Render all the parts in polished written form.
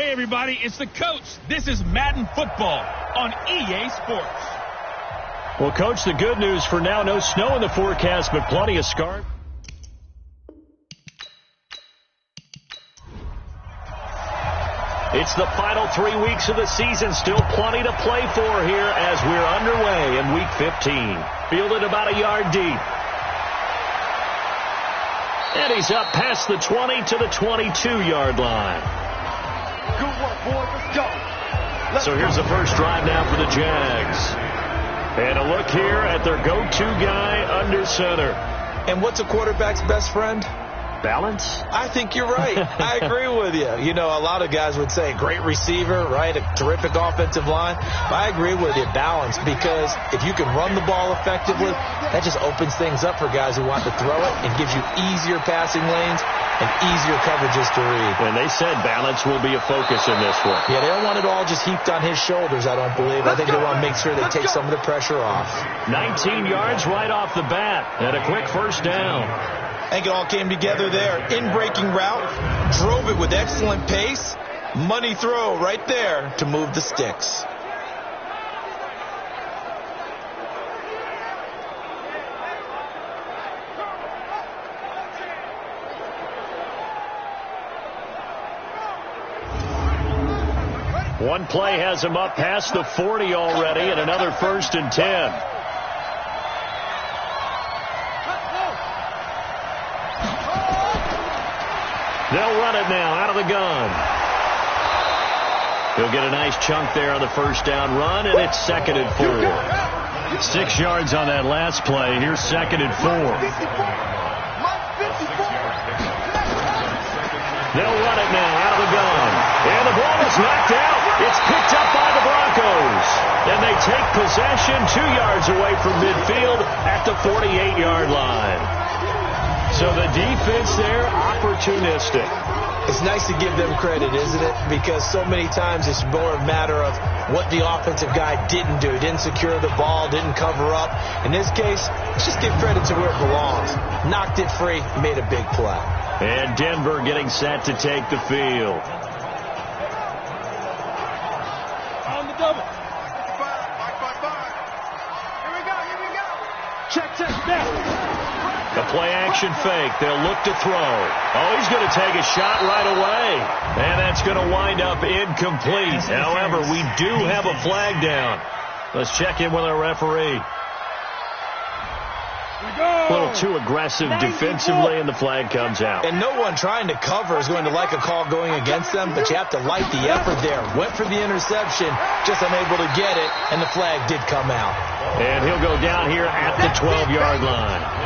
Hey, everybody, it's the coach. This is Madden Football on EA Sports. Well, Coach, the good news for now, no snow in the forecast, but plenty of scarf. It's the final 3 weeks of the season. Still plenty to play for here as we're underway in Week 15. Fielded about a yard deep. And he's up past the 20 to the 22-yard line. Good work, boys. Let's go. So here's the first drive now for the Jags. And a look here at their go-to guy under center. And what's a quarterback's best friend? Balance? I think you're right. I agree with you. You know, a lot of guys would say great receiver, right? A terrific offensive line. But I agree with you, balance, because if you can run the ball effectively, that just opens things up for guys who want to throw it and gives you easier passing lanes and easier coverages to read. And they said balance will be a focus in this one. Yeah, they don't want it all just heaped on his shoulders, I don't believe. I think they want to make sure they take some of the pressure off. 19 yards right off the bat and a quick first down. I think it all came together there. In-breaking route, drove it with excellent pace. Money throw right there to move the sticks. One play has him up past the 40 already and another 1st and 10. They'll run it now out of the gun. He'll get a nice chunk there on the first down run, and it's 2nd and 4. 6 yards on that last play. Here's 2nd and 4. They'll run it now out of the gun. And the ball is knocked out. It's picked up by the Broncos. And they take possession 2 yards away from midfield at the 48-yard line. So the defense there, opportunistic. It's nice to give them credit, isn't it? Because so many times it's more a matter of what the offensive guy didn't do. Didn't secure the ball, didn't cover up. In this case, let's just give credit to where it belongs. Knocked it free, made a big play. And Denver getting set to take the field. On the double. Here we go. Check, snap. The play-action fake. They'll look to throw. Oh, he's going to take a shot right away. And that's going to wind up incomplete. However, we do have a flag down. Let's check in with our referee. A little too aggressive defensively, and the flag comes out. And no one trying to cover is going to like a call going against them, but you have to like the effort there. Went for the interception, just unable to get it, and the flag did come out. And he'll go down here at the 12-yard line.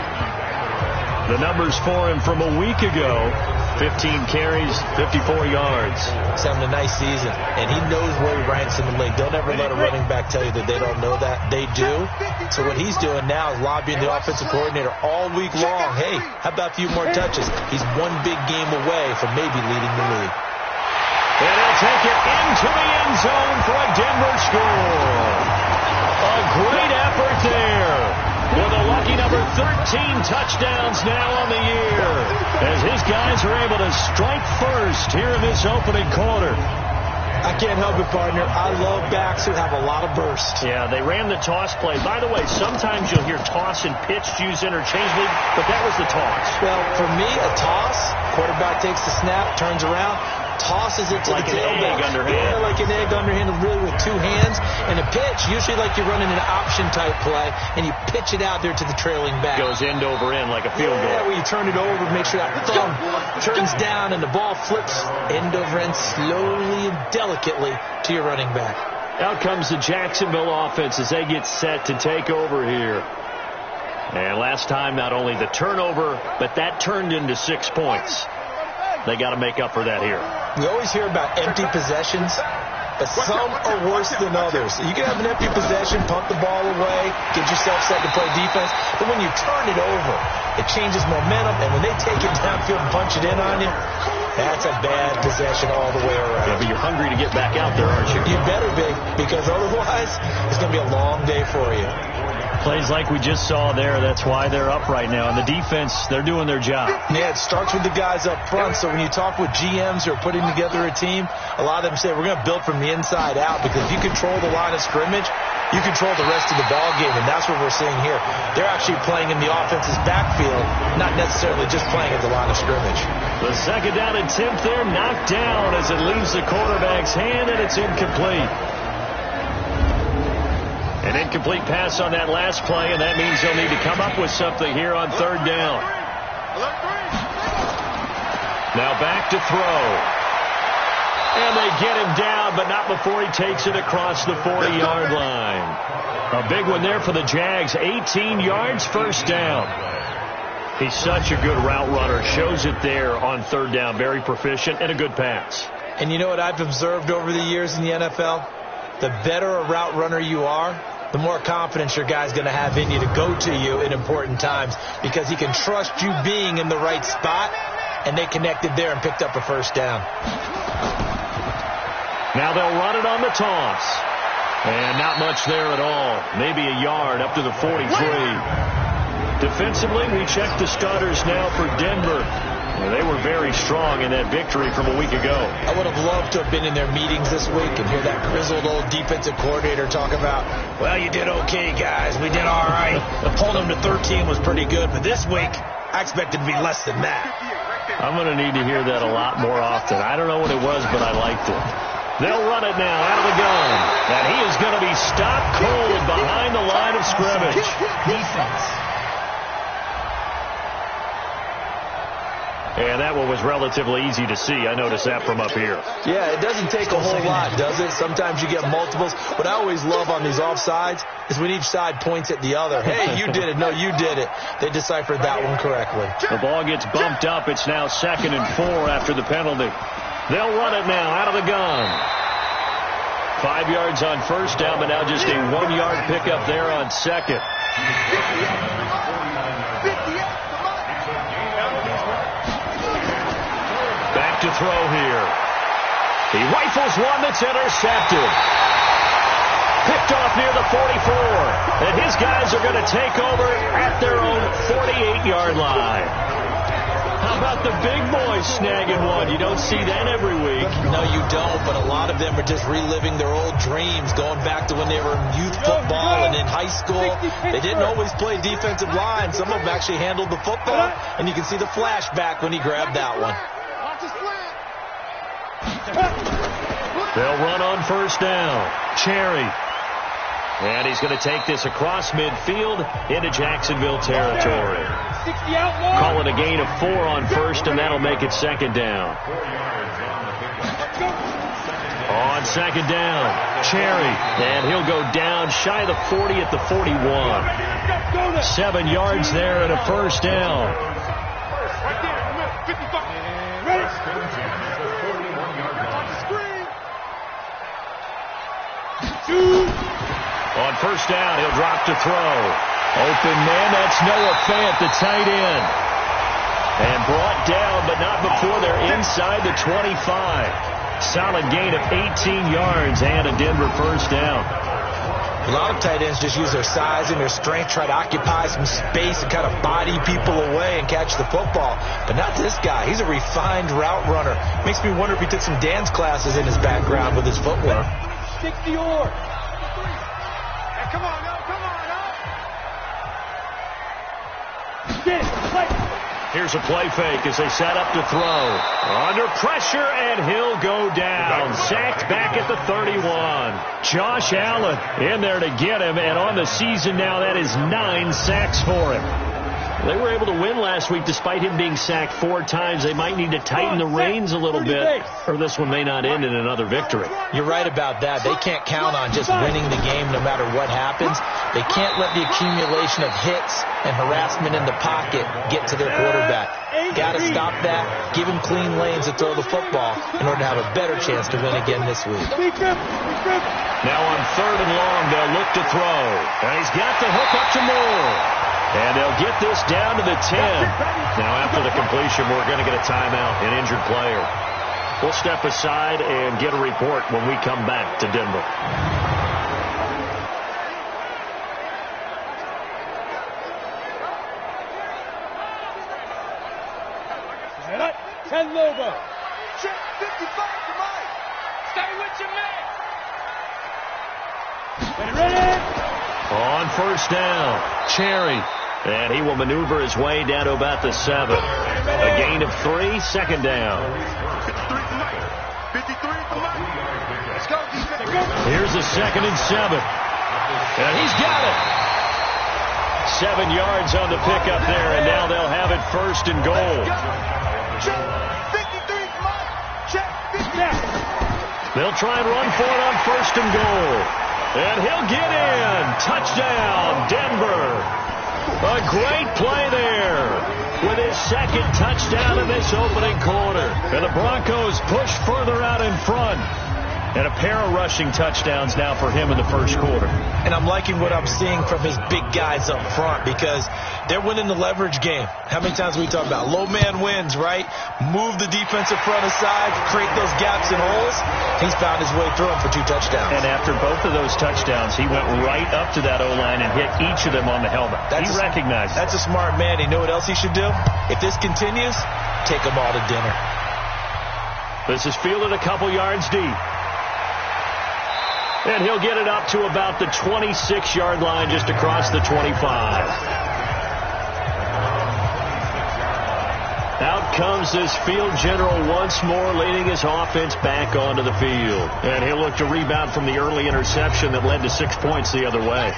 The numbers for him from a week ago, 15 carries, 54 yards. He's having a nice season, and he knows where he ranks in the league. Don't ever let a running back tell you that they don't know that. They do. So what he's doing now is lobbying the offensive coordinator all week long. Hey, how about a few more touches? He's one big game away from maybe leading the league. And he'll take it into the end zone for a Denver score. A great effort there. With a lucky number 13 touchdowns now on the year, as his guys are able to strike first here in this opening quarter. I can't help it, partner. I love backs who have a lot of burst. Yeah, they ran the toss play. By the way, sometimes you'll hear toss and pitch used interchangeably, but that was the toss. Well, for me, a toss, quarterback takes the snap, turns around, tosses it to like the tailback. Like an egg underhand. Yeah, like an egg underhand, really with 2 hands. And a pitch, usually like you're running an option-type play, and you pitch it out there to the trailing back. Goes end over end like a field goal. Yeah, where you turn it over, make sure that thumb turns down, and the ball flips end over end slowly and delicately to your running back. Out comes the Jacksonville offense as they get set to take over here. And last time, not only the turnover, but that turned into 6 points. They got to make up for that here. We always hear about empty possessions, but some are worse than others. You can have an empty possession, punt the ball away, get yourself set to play defense, but when you turn it over, it changes momentum, and when they take it downfield and punch it in on you, that's a bad possession all the way around. Yeah, but you're hungry to get back out there, aren't you? You better be, because otherwise, it's going to be a long day for you. Plays like we just saw there. That's why they're up right now. And the defense, they're doing their job. Yeah, it starts with the guys up front. So when you talk with GMs who are putting together a team, a lot of them say we're going to build from the inside out, because if you control the line of scrimmage, you control the rest of the ball game, and that's what we're seeing here. They're actually playing in the offense's backfield, not necessarily just playing at the line of scrimmage. The second down attempt there knocked down as it leaves the quarterback's hand, and it's incomplete. An incomplete pass on that last play, and that means they'll need to come up with something here on third down. Now back to throw. And they get him down, but not before he takes it across the 40-yard line. A big one there for the Jags. 18 yards, first down. He's such a good route runner. Shows it there on third down. Very proficient and a good pass. And you know what I've observed over the years in the NFL? The better a route runner you are, the more confidence your guy's going to have in you to go to you in important times, because he can trust you being in the right spot, and they connected there and picked up a first down. Now they'll run it on the toss. And not much there at all. Maybe a yard up to the 43. Defensively, we check the starters now for Denver. They were very strong in that victory from a week ago. I would have loved to have been in their meetings this week and hear that grizzled old defensive coordinator talk about, well, you did okay, guys. We did all right. The pull them to 13 was pretty good, but this week, I expected to be less than that. I'm going to need to hear that a lot more often. I don't know what it was, but I liked it. They'll run it now out of the gun. And he is going to be stopped cold behind the line of scrimmage. Defense. And that one was relatively easy to see. I noticed that from up here. Yeah, it doesn't take a whole lot, does it? Sometimes you get multiples. What I always love on these offsides is when each side points at the other. Hey, you did it. No, you did it. They deciphered that one correctly. The ball gets bumped up. It's now 2nd and 4 after the penalty. They'll run it now out of the gun. 5 yards on first down, but now just a 1-yard pickup there on second. Back to throw here. He rifles one that's intercepted. Picked off near the 44. And his guys are going to take over at their own 48-yard line. How about the big boys snagging one? You don't see that every week. No, you don't, but a lot of them are just reliving their old dreams, going back to when they were in youth football and in high school. They didn't always play defensive line. Some of them actually handled the football, and you can see the flashback when he grabbed that one. They'll run on first down. Cherry. And he's going to take this across midfield into Jacksonville territory. Call it a gain of 4 on first, and that'll make it 2nd down. On 2nd down, Cherry. And he'll go down shy of the 40 at the 41. 7 yards there and a first down. On first down, he'll drop to throw. Open man, that's Noah Fant, the tight end. And brought down, but not before they're inside the 25. Solid gain of 18 yards and a Denver first down. A lot of tight ends just use their size and their strength, try to occupy some space and kind of body people away and catch the football. But not this guy. He's a refined route runner. Makes me wonder if he took some dance classes in his background with his footwork. Stick the oar. Hey, come on, now, come on, now. Get it, play. Here's a play fake as they set up to throw. Under pressure, and he'll go down. Sacked back at the 31. Josh Allen in there to get him, and on the season now, that is 9 sacks for him. They were able to win last week despite him being sacked 4 times. They might need to tighten the reins a little bit, or this one may not end in another victory. You're right about that. They can't count on just winning the game no matter what happens. They can't let the accumulation of hits and harassment in the pocket get to their quarterback. Got to stop that, give him clean lanes to throw the football in order to have a better chance to win again this week. Now on 3rd and long, they'll look to throw. And he's got the hook up to Moore. And they'll get this down to the 10. Now after the completion, we're going to get a timeout, an injured player. We'll step aside and get a report when we come back to Denver. 10 Lobo. Check 55 to Mike. Stay with your man. Ready? On first down, Cherry. And he will maneuver his way down to about the 7. A gain of 3, second down. 53 to Mike. 53 to Mike. Let's go, defense. Here's a 2nd and 7. And he's got it. 7 yards on the pickup there, and now they'll have it 1st and goal. Check 53 to Mike. Check 50. They'll try and run for it on 1st and goal. And he'll get in. Touchdown, Denver. A great play there with his 2nd touchdown in this opening quarter. And the Broncos push further out in front. And a pair of rushing touchdowns now for him in the 1st quarter. And I'm liking what I'm seeing from his big guys up front because they're winning the leverage game. How many times we talk about low man wins, right? Move the defensive front aside, create those gaps and holes. He's found his way through them for 2 touchdowns. And after both of those touchdowns, he went right up to that O-line and hit each of them on the helmet. He recognized That's a smart man. He knew what else he should do. If this continues, take them all to dinner. This is fielded a couple yards deep. And he'll get it up to about the 26-yard line just across the 25. Out comes this field general once more, leading his offense back onto the field. And he'll look to rebound from the early interception that led to 6 points the other way.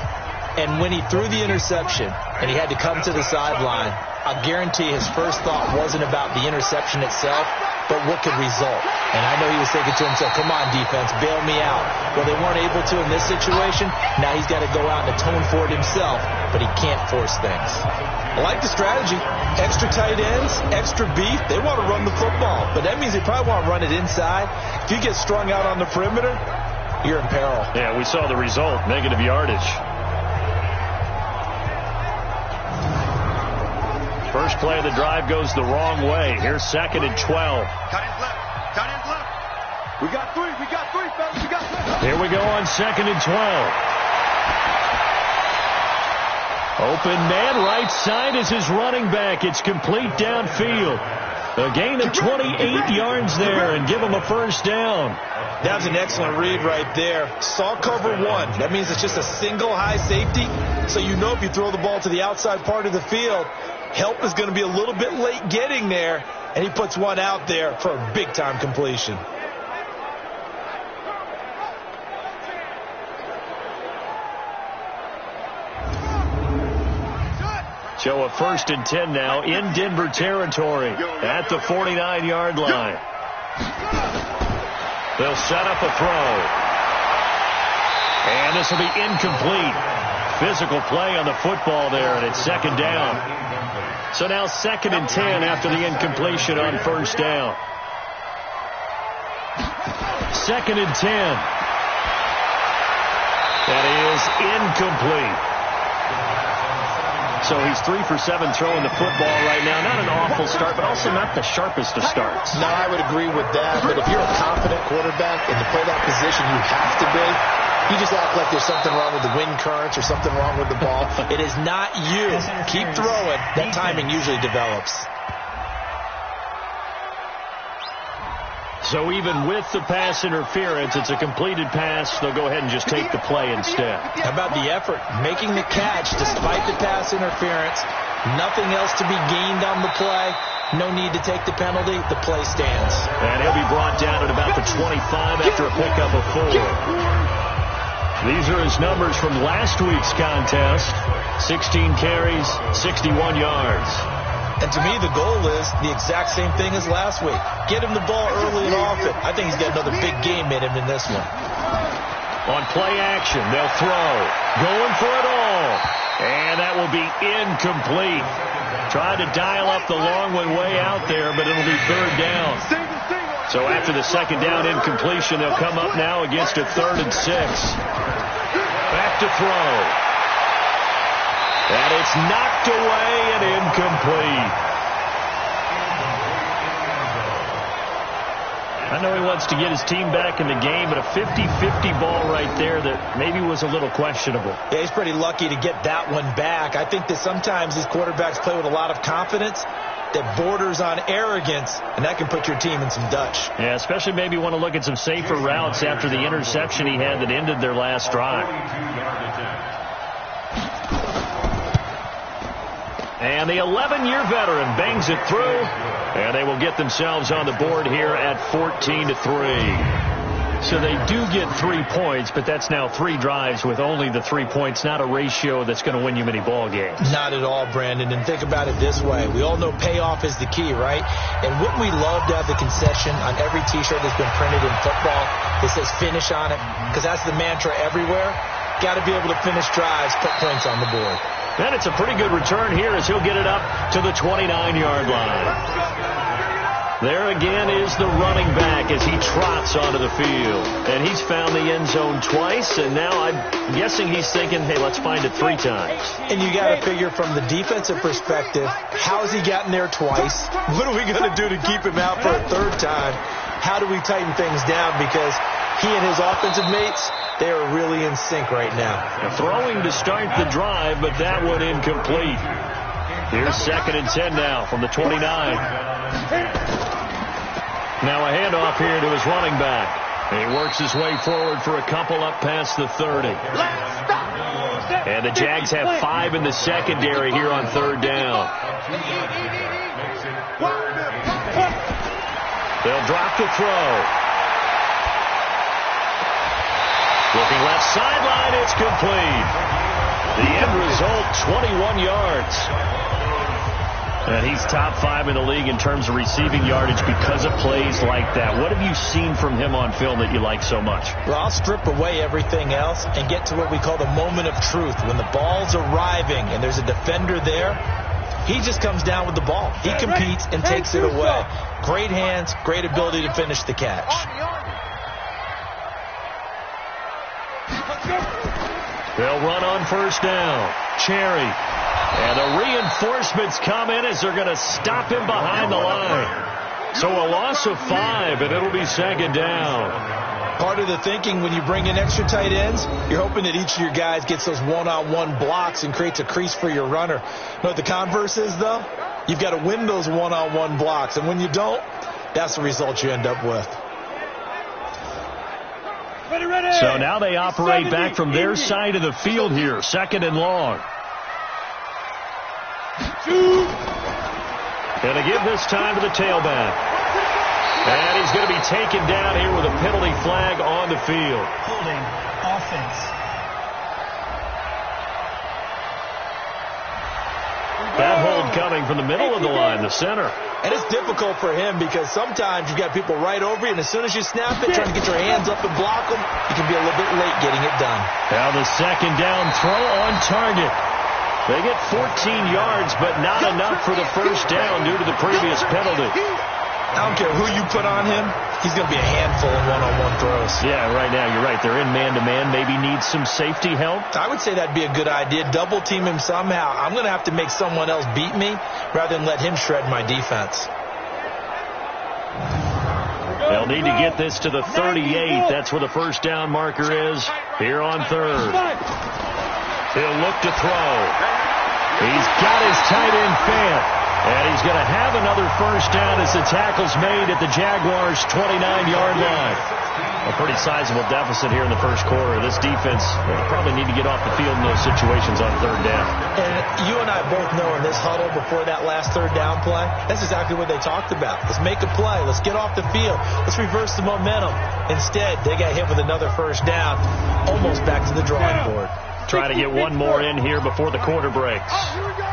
And when he threw the interception and he had to come to the sideline, I guarantee his first thought wasn't about the interception itself, but what could result. And I know he was thinking to himself, come on, defense, bail me out. Well, they weren't able to in this situation. Now he's got to go out and atone for it himself, but he can't force things. I like the strategy. Extra tight ends, extra beef. They want to run the football, but that means they probably want to run it inside. If you get strung out on the perimeter, you're in peril. Yeah, we saw the result, negative yardage. First play of the drive goes the wrong way. Here's 2nd and 12. Cut in left. Cut in left. We got 3. We got 3, fellas. We got 3. Here we go on 2nd and 12. Open man, right side is his running back. It's complete downfield. A gain of 28 yards there and give him a first down. That was an excellent read right there. Saw cover 1. That means it's just a single high safety. So you know if you throw the ball to the outside part of the field, help is going to be a little bit late getting there. And he puts one out there for a big-time completion. So a 1st and 10 now in Denver territory at the 49-yard line. They'll set up a throw. And this will be incomplete. Physical play on the football there, and it's 2nd down. So now 2nd and 10 after the incompletion on 1st down. 2nd and 10. That is incomplete. So he's 3 for 7 throwing the football right now. Not an awful start, but also not the sharpest of starts. No, I would agree with that. But if you're a confident quarterback and to play that position, you have to be. You just act like there's something wrong with the wind currents or something wrong with the ball. It is not you. Keep throwing. That timing usually develops. So even with the pass interference, it's a completed pass. They'll go ahead and just take the play instead. How about the effort? Making the catch despite the pass interference. Nothing else to be gained on the play. No need to take the penalty. The play stands. And he'll be brought down at about the 25 after a pickup of 4. These are his numbers from last week's contest. 16 carries, 61 yards. And to me, the goal is the exact same thing as last week. Get him the ball early and often. I think he's got another big game in him in this one. On play action, they'll throw. Going for it all. And that will be incomplete. Tried to dial up the long one way out there, but it'll be 3rd down. So after the 2nd down incompletion, they'll come up now against a 3rd and 6. Back to throw. And it's knocked away and incomplete. I know he wants to get his team back in the game, but a 50-50 ball right there that maybe was a little questionable. Yeah, he's pretty lucky to get that one back. I think that sometimes these quarterbacks play with a lot of confidence. that borders on arrogance, and that can put your team in some Dutch. Yeah, especially maybe want to look at some safer routes after the interception he had that ended their last drive. And the 11-year veteran bangs it through, and they will get themselves on the board here at 14-3. So they do get 3 points, but that's now 3 drives with only the 3 points, not a ratio that's going to win you many ball games. Not at all, Brandon. And think about it this way. We all know payoff is the key, right? And wouldn't we love to have the concession on every T-shirt that's been printed in football that says finish on it? Because that's the mantra everywhere. Got to be able to finish drives, put points on the board. And it's a pretty good return here as he'll get it up to the 29-yard line. There again is the running back as he trots onto the field. And he's found the end zone twice, and now I'm guessing he's thinking, hey, let's find it 3 times. And you got to figure from the defensive perspective, how's he gotten there twice? What are we going to do to keep him out for a 3rd time? How do we tighten things down? Because he and his offensive mates, they are really in sync right now. Throwing to start the drive, but that one incomplete. Here's 2nd and 10 now from the 29. Now a handoff here to his running back. He works his way forward for a couple up past the 30. And the Jags have 5 in the secondary here on 3rd down. They'll drop the throw. Looking left sideline, it's complete. The end result, 21 yards. And he's top 5 in the league in terms of receiving yardage because of plays like that. What have you seen from him on film that you like so much? Well, I'll strip away everything else and get to what we call the moment of truth. When the ball's arriving and there's a defender there, he just comes down with the ball. He competes and takes it away. Great hands, great ability to finish the catch. They'll run on 1st down. Cherry. And the reinforcements come in as they're going to stop him behind the line. So a loss of 5, and it'll be 2nd down. Part of the thinking when you bring in extra tight ends, you're hoping that each of your guys gets those one-on-one blocks and creates a crease for your runner. You know what the converse is, though? You've got to win those one-on-one blocks, and when you don't, that's the result you end up with. So now they operate back from their side of the field here, 2nd and long. Going to give this time to the tailback. And he's going to be taken down here with a penalty flag on the field. Holding offense. That hold coming from the middle of the line, the center. And it's difficult for him because sometimes you've got people right over you, and as soon as you snap it, trying to get your hands up and block them, you can be a little bit late getting it done. Now the 2nd down throw on target. They get 14 yards, but not enough for the 1st down due to the previous penalty. I don't care who you put on him. He's going to be a handful in one-on-one throws. Yeah, right now you're right. They're in man-to-man. Maybe needs some safety help. I would say that'd be a good idea. Double team him somehow. I'm going to have to make someone else beat me rather than let him shred my defense. They'll need to get this to the 38. That's where the 1st down marker is here on 3rd. He'll look to throw. He's got his tight end Fant. And he's going to have another 1st down as the tackle's made at the Jaguars' 29-yard line. A pretty sizable deficit here in the 1st quarter. This defense will probably need to get off the field in those situations on 3rd down. And you and I both know in this huddle before that last 3rd down play, that's exactly what they talked about. Let's make a play. Let's get off the field. Let's reverse the momentum. Instead, they got hit with another 1st down, almost back to the drawing board. Try to get one more in here before the quarter breaks. Here we go.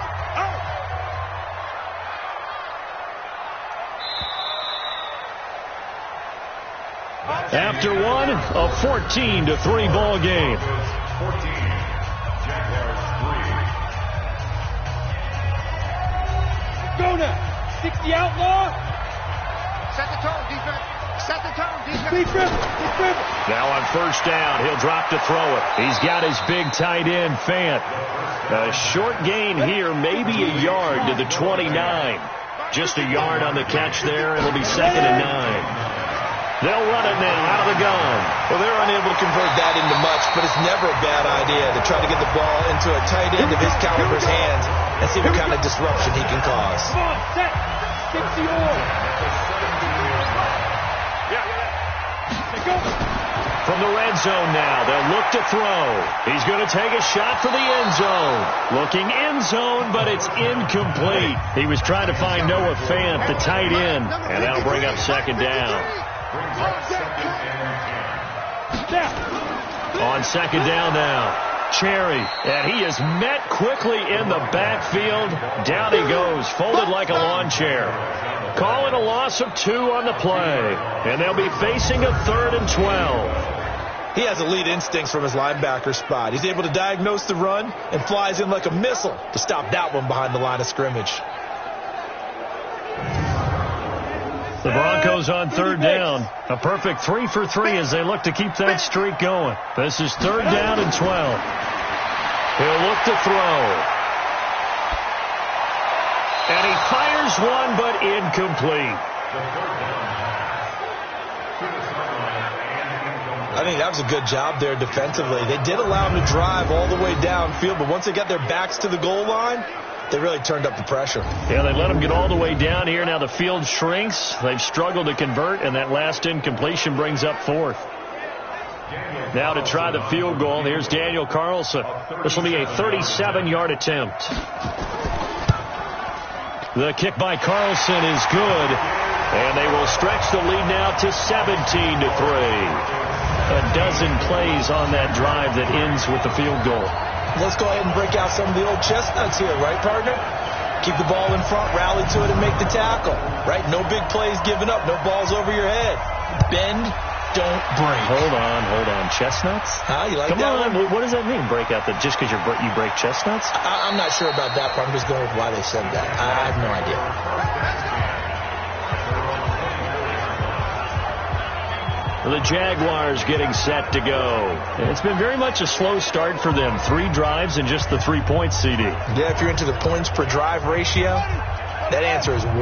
After one, a 14-3 ball game. 14, Jaguars 3. Go now. 60 outlaw. Set the tone, defense. Set the tone, defense. Big dribble. Now on 1st down, he'll drop to throw it. He's got his big tight end, Fant. A short gain here, maybe a yard to the 29. Just a yard on the catch there. It'll be 2nd and 9. They'll run it now out of the gun. Well, they're unable to convert that into much, but it's never a bad idea to try to get the ball into a tight end of his caliber's hands and see what kind of disruption he can cause. Come on, set. Skip the oar. Go. From the red zone now, they'll look to throw. He's going to take a shot for the end zone. Looking end zone, but it's incomplete. He was trying to find Noah Fant, the tight end, and that'll bring up second down. On second down now, Cherry, and he is met quickly in the backfield. Down he goes, folded like a lawn chair. Calling a loss of 2 on the play, and they'll be facing a 3rd and 12. He has elite instincts from his linebacker spot. He's able to diagnose the run and flies in like a missile to stop that one behind the line of scrimmage. The Broncos on 3rd down. A perfect 3 for 3 as they look to keep that streak going. This is 3rd down and 12. He'll look to throw. And he fires one, but incomplete. I think that was a good job there defensively. They did allow him to drive all the way downfield, but once they got their backs to the goal line, they really turned up the pressure. Yeah, they let him get all the way down here. Now the field shrinks. They've struggled to convert, and that last incompletion brings up 4th. Now to try the field goal, here's Daniel Carlson. This will be a 37-yard attempt. The kick by Carlson is good, and they will stretch the lead now to 17-3. A dozen plays on that drive that ends with the field goal. Let's go ahead and break out some of the old chestnuts here, right, partner? Keep the ball in front, rally to it, and make the tackle, right? No big plays given up, no balls over your head. Bend, don't break. Hold on. Chestnuts? Huh? You like Come that on. one? What does that mean, break out? That just because you break chestnuts? I'm not sure about that part. I'm just going with why they said that. I have no idea. The Jaguars getting set to go. It's been very much a slow start for them. 3 drives and just the 3 points, CD. Yeah, if you're into the points per drive ratio, that answer is 1.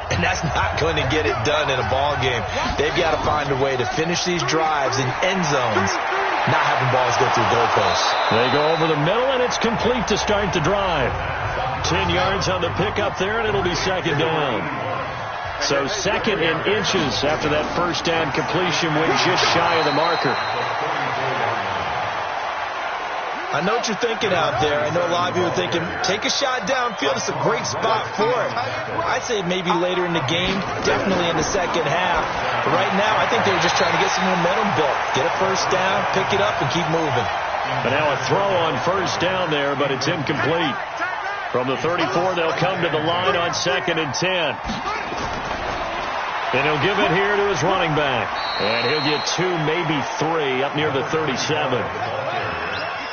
And that's not going to get it done in a ball game. They've got to find a way to finish these drives in end zones, not having balls go through goalposts. They go over the middle, and it's complete to start the drive. 10 yards on the pickup there, and it'll be second down. So 2nd in inches after that first down completion went just shy of the marker. I know what you're thinking out there. I know a lot of you are thinking, take a shot downfield. It's a great spot for it. I'd say maybe later in the game, definitely in the second half. But right now, I think they were just trying to get some momentum built. Get a first down, pick it up, and keep moving. But now a throw on first down there, but it's incomplete. From the 34, they'll come to the line on 2nd and 10. And he'll give it here to his running back. And he'll get 2, maybe 3 up near the 37.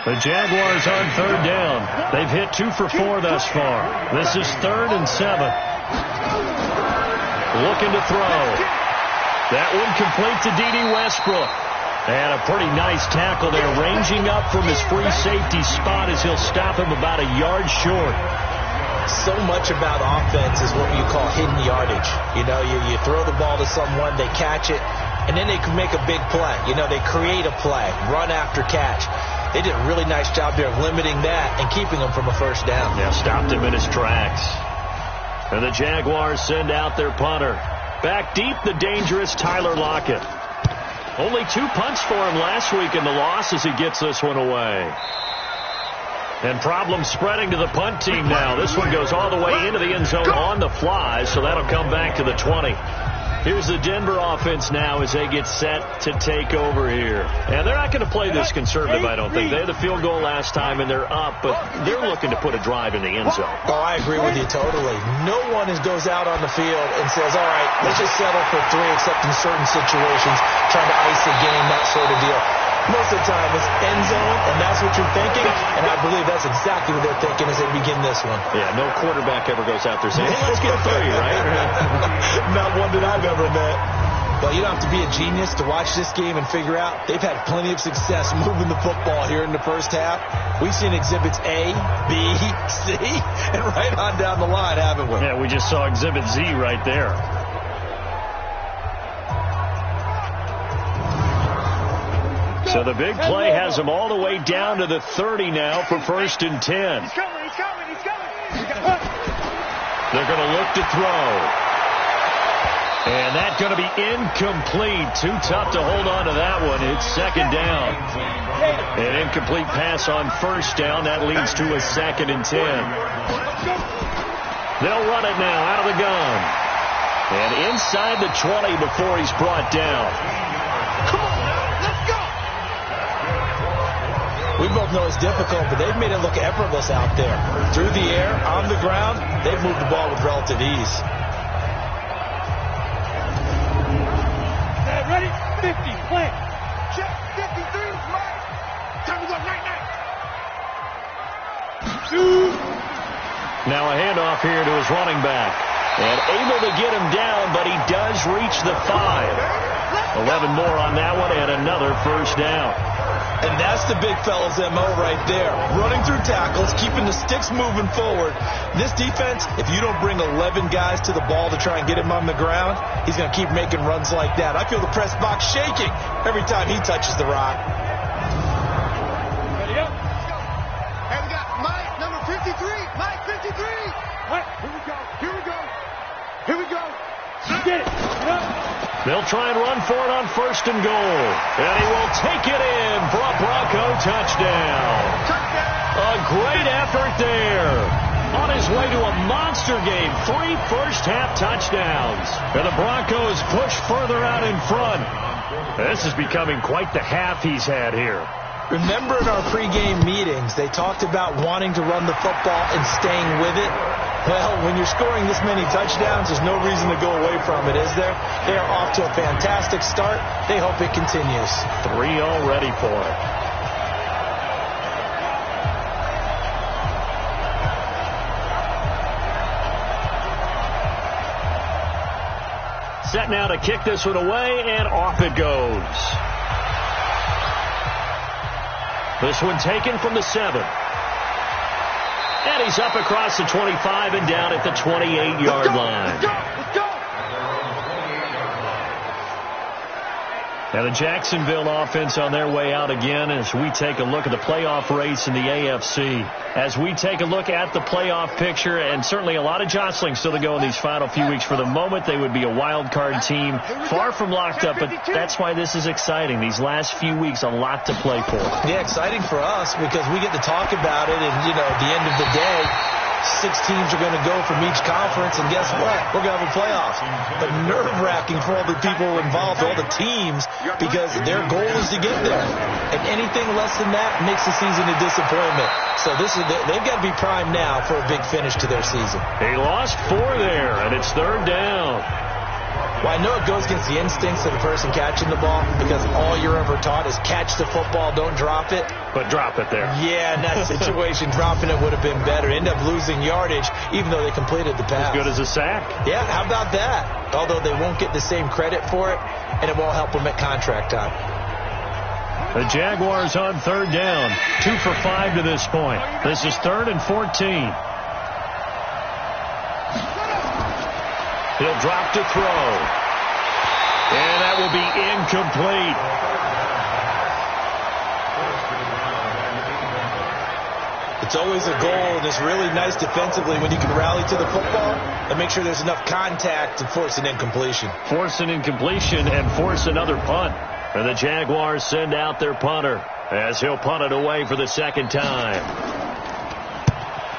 The Jaguars on 3rd down. They've hit 2 for 4 thus far. This is 3rd and 7. Looking to throw. That one complete to D.D. Westbrook. And a pretty nice tackle there, ranging up from his free safety spot as he'll stop him about a yard short. So much about offense is what you call hidden yardage. You know, you throw the ball to someone, they catch it, and then they can make a big play. You know, they create a play, run after catch. They did a really nice job there of limiting that and keeping him from a first down. Yeah, stopped him in his tracks. And the Jaguars send out their punter. Back deep, the dangerous Tyler Lockett. Only 2 punts for him last week in the loss as he gets this one away. And problems spreading to the punt team now. This one goes all the way into the end zone on the fly, so that'll come back to the 20. Here's the Denver offense now as they get set to take over here. And they're not going to play this conservative, I don't think. They had the field goal last time, and they're up, but they're looking to put a drive in the end zone. Oh, I agree with you totally. No one goes out on the field and says, all right, let's just settle for 3, except in certain situations, trying to ice a game, that sort of deal. Most of the time, it's end zone, and that's what you're thinking, and I believe that's exactly what they're thinking as they begin this one. Yeah, no quarterback ever goes out there saying, hey, let's get 3, right? Not one that I've ever met. Well, you don't have to be a genius to watch this game and figure out they've had plenty of success moving the football here in the first half. We've seen exhibits A, B, C, and right on down the line, haven't we? Yeah, we just saw exhibit Z right there. So the big play has them all the way down to the 30 now for 1st and 10. He's coming. They're going to look to throw. And that's going to be incomplete. Too tough to hold on to that one. It's 2nd down. An incomplete pass on 1st down. That leads to a 2nd and 10. They'll run it now out of the gun. And inside the 20 before he's brought down. Come on now, let's go. We both know it's difficult, but they've made it look effortless out there. Through the air, on the ground, they've moved the ball with relative ease. Ready? 50, play. Check, 53, Mike. Time to go, night. Now a handoff here to his running back. And able to get him down, but he does reach the 5. 11 more on that one, and another 1st down. And that's the big fella's MO right there. Running through tackles, keeping the sticks moving forward. This defense, if you don't bring 11 guys to the ball to try and get him on the ground, he's going to keep making runs like that. I feel the press box shaking every time he touches the rock. Ready up. Hey, we got Mike, number 53. Mike, 53. Mike, here we go. Get it. Get up. They'll try and run for it on 1st and goal. And he will take it in for a Bronco touchdown. A great effort there. On his way to a monster game. 3 first-half touchdowns. And the Broncos push further out in front. This is becoming quite the half he's had here. Remember in our pregame meetings, they talked about wanting to run the football and staying with it. Well, when you're scoring this many touchdowns, there's no reason to go away from it, is there? They are off to a fantastic start. They hope it continues. 3 already for it. Set now to kick this one away, and off it goes. This one taken from the 7. And he's up across the 25 and down at the 28-yard line. Let's go. Now the Jacksonville offense on their way out again as we take a look at the playoff race in the AFC. As we take a look at the playoff picture, and certainly a lot of jostling still to go in these final few weeks. For the moment, they would be a wild card team, far from locked up, but that's why this is exciting. These last few weeks, a lot to play for. Yeah, exciting for us because we get to talk about it, and, at the end of the day, 6 teams are going to go from each conference, and guess what? We're going to have a playoff. But nerve-wracking for all the people involved, all the teams, because their goal is to get there. And anything less than that makes the season a disappointment. So they've got to be primed now for a big finish to their season. They lost 4 there, and it's 3rd down. Well, I know it goes against the instincts of the person catching the ball because all you're ever taught is catch the football, don't drop it. But drop it there. Yeah, in that situation, dropping it would have been better. End up losing yardage, even though they completed the pass. As good as a sack. Yeah, how about that? Although they won't get the same credit for it, and it won't help them at contract time. The Jaguars on 3rd down. 2 for 5 to this point. This is 3rd and 14. He'll drop to throw. And that will be incomplete. It's always a goal, and it's really nice defensively when you can rally to the football and make sure there's enough contact to force an incompletion. Force an incompletion and force another punt. And the Jaguars send out their punter as he'll punt it away for the 2nd time.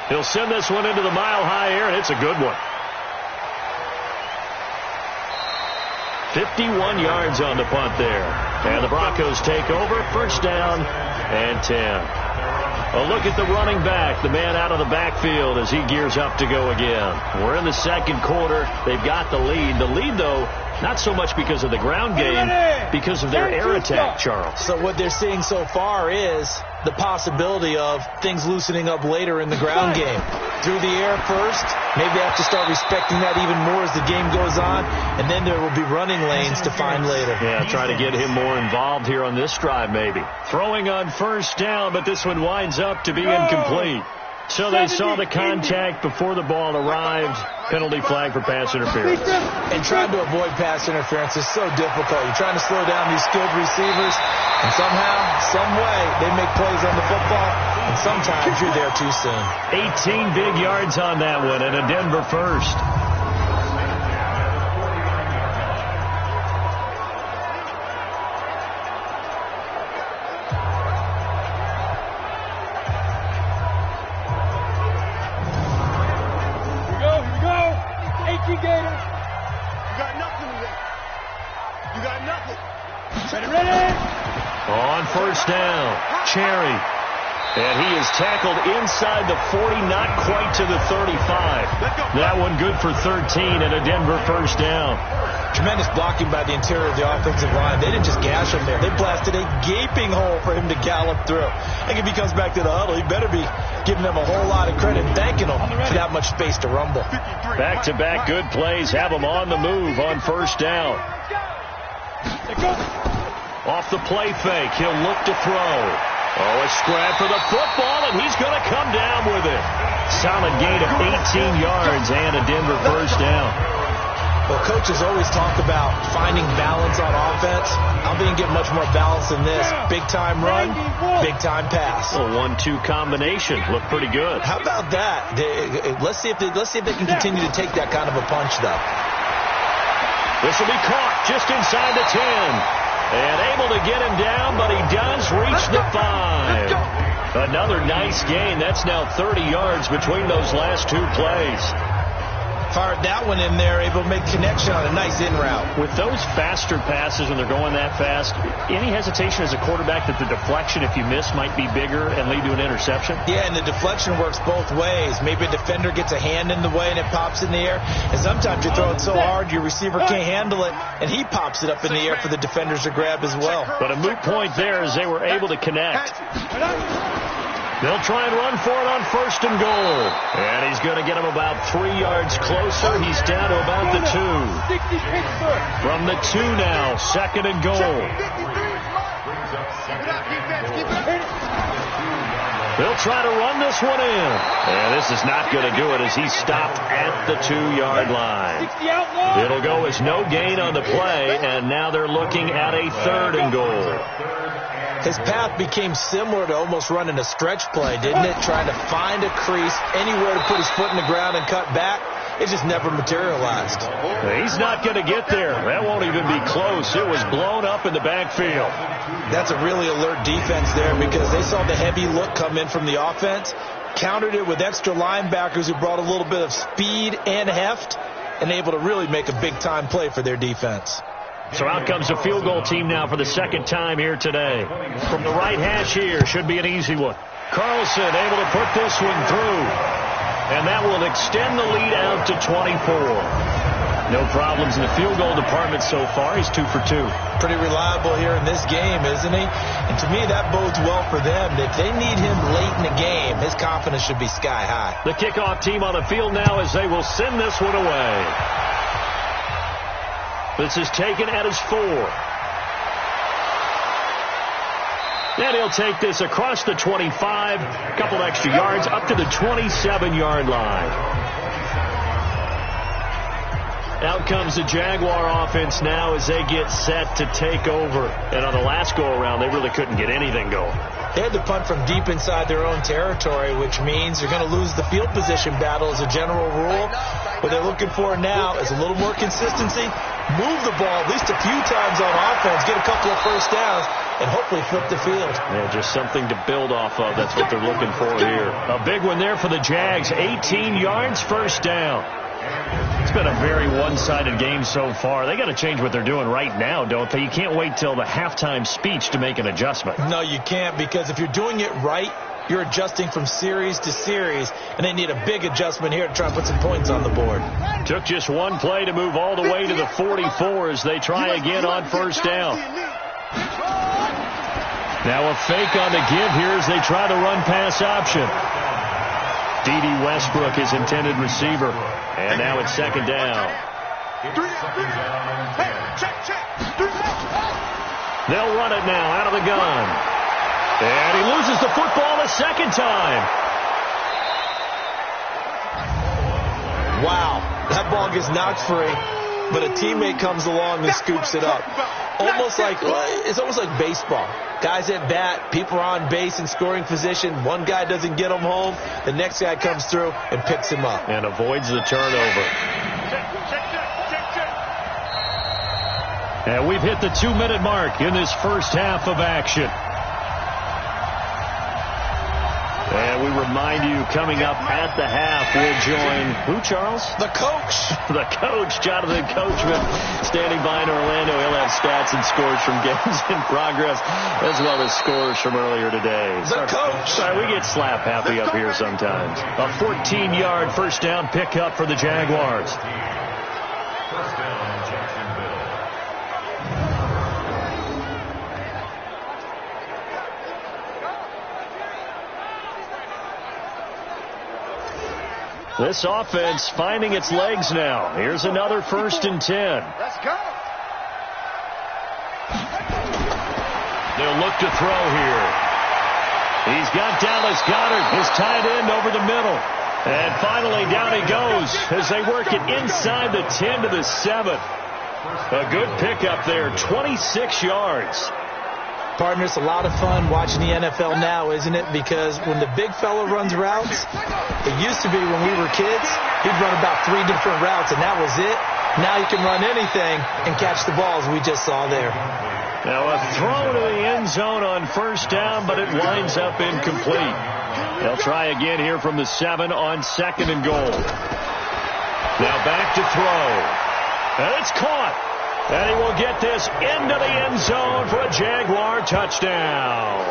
He'll send this one into the mile-high air, and it's a good one. 51 yards on the punt there. And the Broncos take over. 1st down and 10. A look at the running back, the man out of the backfield as he gears up to go again. We're in the 2nd quarter. They've got the lead. The lead, though, not so much because of the ground game, because of their air attack, Charles. So what they're seeing so far is the possibility of things loosening up later in the ground game. Through the air first, maybe they have to start respecting that even more as the game goes on, and then there will be running lanes to find later. Yeah, try to get him more involved here on this drive maybe. Throwing on 1st down, but this one winds up to be incomplete. So they saw the contact before the ball arrived. Penalty flag for pass interference. And trying to avoid pass interference is so difficult. You're trying to slow down these skilled receivers, and somehow, some way, they make plays on the football, and sometimes you're there too soon. 18 big yards on that one, and a Denver first. On first down, Cherry. And he is tackled inside the 40, not quite to the 35. That one good for 13 and a Denver first down. Tremendous blocking by the interior of the offensive line. They didn't just gash him there. They blasted a gaping hole for him to gallop through. I think if he comes back to the huddle, he better be giving them a whole lot of credit and thanking them for that much space to rumble. Back-to-back good plays have him on the move on first down. Off the play fake, he'll look to throw. Oh, a scrap for the football, and he's going to come down with it. Solid gain of 18 yards and a Denver first down. Well, coaches always talk about finding balance on offense. I don't think you get much more balance than this. Big-time run, big-time pass. A 1-2 combination. Looked pretty good. How about that? Let's see if they can continue to take that kind of a punch, though. This will be caught just inside the 10. And able to get him down, but he does reach the 5. Another nice gain. That's now 30 yards between those last two plays. Fired that one in there, able to make connection on a nice in route. With those faster passes when they're going that fast, any hesitation as a quarterback that the deflection, if you miss, might be bigger and lead to an interception? Yeah, and the deflection works both ways. Maybe a defender gets a hand in the way and it pops in the air. And sometimes you throw it so hard your receiver can't handle it, and he pops it up in the air for the defenders to grab as well. But a moot point there as they were able to connect. They'll try and run for it on first and goal. And he's going to get him about 3 yards closer. He's down to about the 2. From the 2 now, second and goal. They'll try to run this one in. And this is not going to do it as he's stopped at the 2-yard line. It'll go as no gain on the play, and now they're looking at a third and goal. His path became similar to almost running a stretch play, didn't it? Trying to find a crease, anywhere to put his foot in the ground and cut back. It just never materialized. He's not going to get there. That won't even be close. It was blown up in the backfield. That's a really alert defense there because they saw the heavy look come in from the offense, countered it with extra linebackers who brought a little bit of speed and heft, and able to really make a big-time play for their defense. So out comes the field goal team now for the second time here today. From the right hash here, should be an easy one. Carlson able to put this one through. And that will extend the lead out to 24. No problems in the field goal department so far. He's 2 for 2. Pretty reliable here in this game, isn't he? And to me, that bodes well for them. If they need him late in the game, his confidence should be sky high. The kickoff team on the field now as they will send this one away. This is taken at his 4. And he'll take this across the 25, a couple extra yards, up to the 27-yard line. Out comes the Jaguar offense now as they get set to take over. And on the last go-around, they really couldn't get anything going. They had to punt from deep inside their own territory, which means they're going to lose the field position battle as a general rule. What they're looking for now is a little more consistency, move the ball at least a few times on offense, get a couple of first downs, and hopefully flip the field. Yeah, just something to build off of. That's what they're looking for here. A big one there for the Jags. 18 yards, first down. It's been a very one-sided game so far. They got to change what they're doing right now, don't they? You can't wait till the halftime speech to make an adjustment. No, you can't, because if you're doing it right, you're adjusting from series to series, and they need a big adjustment here to try and put some points on the board. Took just one play to move all the way to the 44 as they try again on first down. Now a fake on the give here as they try to run pass option. D.D. Westbrook, his intended receiver. And now it's second down. They'll run it now out of the gun. And he loses the football a second time. Wow, that ball gets knocked free, but a teammate comes along and scoops it up. It's almost like baseball. Guys at bat, people are on base in scoring position. One guy doesn't get him home. The next guy comes through and picks him up. And avoids the turnover. And we've hit the 2-minute mark in this first half of action. And we remind you, coming up at the half, we'll join who, Charles? The coach. The coach, Jonathan Coachman, standing by in Orlando. He'll have stats and scores from games in progress, as well as scores from earlier today. The coach. Sorry, we get slap happy up here sometimes. A 14-yard first down pickup for the Jaguars. First down, Jacksonville. This offense finding its legs now. Here's another 1st and 10. Let's go. They'll look to throw here. He's got Dallas Goedert, his tight end, over the middle. And finally down he goes as they work it inside the 10 to the 7. A good pickup there, 26 yards. Partner, it's a lot of fun watching the NFL now, isn't it? Because when the big fella runs routes, it used to be when we were kids, he'd run about 3 different routes, and that was it. Now you can run anything and catch the balls we just saw there. Now a throw to the end zone on first down, but it winds up incomplete. They'll try again here from the 7 on 2nd and goal. Now back to throw. And it's caught. And he will get this into the end zone for a Jaguar touchdown.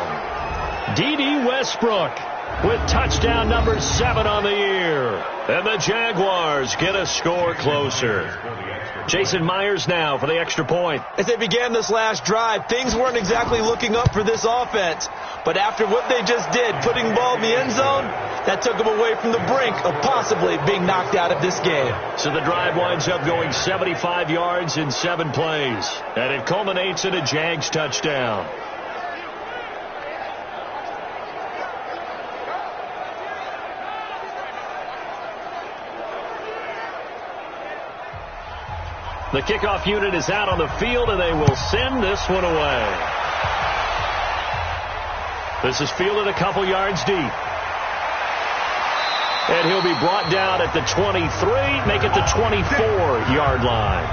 D.D. Westbrook with touchdown number 7 on the year. And the Jaguars get a score closer. Jason Myers now for the extra point. As they began this last drive, things weren't exactly looking up for this offense. But after what they just did, putting the ball in the end zone, that took them away from the brink of possibly being knocked out of this game. So the drive winds up going 75 yards in 7 plays. And it culminates in a Jags touchdown. The kickoff unit is out on the field, and they will send this one away. This is fielded a couple yards deep. And he'll be brought down at the 23, make it the 24-yard line.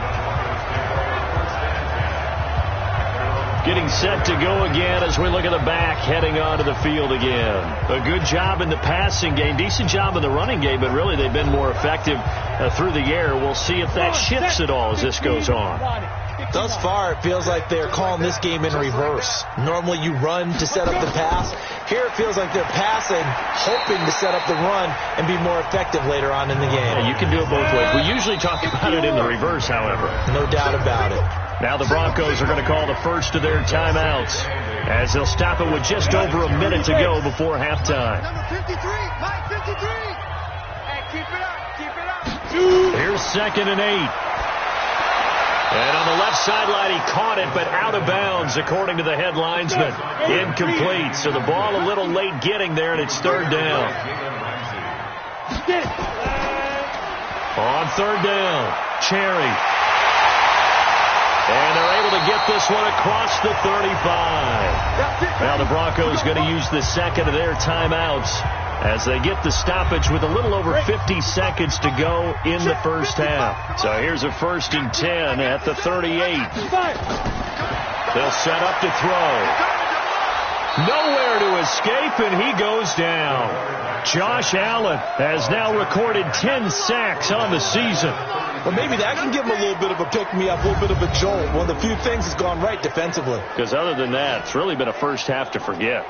Getting set to go again as we look at the back heading onto the field again. A good job in the passing game, decent job in the running game, but really they've been more effective through the air. We'll see if that shifts at all as this goes on. Thus far, it feels like they're calling this game in reverse. Normally you run to set up the pass. Here it feels like they're passing, hoping to set up the run and be more effective later on in the game. Yeah, you can do it both ways. We usually talk about it in the reverse, however. No doubt about it. Now the Broncos are going to call the first of their timeouts as they'll stop it with just over a minute to go before halftime. Number 53, Mike 53. Hey, keep it up, keep it up. Here's 2nd and 8. And on the left sideline, he caught it, but out of bounds, according to the head linesman. Incomplete. So the ball a little late getting there, and it's 3rd down. On 3rd down, Cherry. And they're able to get this one across the 35. Now the Broncos going to use the second of their timeouts as they get the stoppage with a little over 50 seconds to go in the first half. So here's a 1st and 10 at the 38. They'll set up to throw. Nowhere to escape, and he goes down. Josh Allen has now recorded 10 sacks on the season. Well, maybe that can give him a little bit of a pick-me-up, a little bit of a jolt. One of the few things that's gone right defensively. Because other than that, it's really been a first half to forget.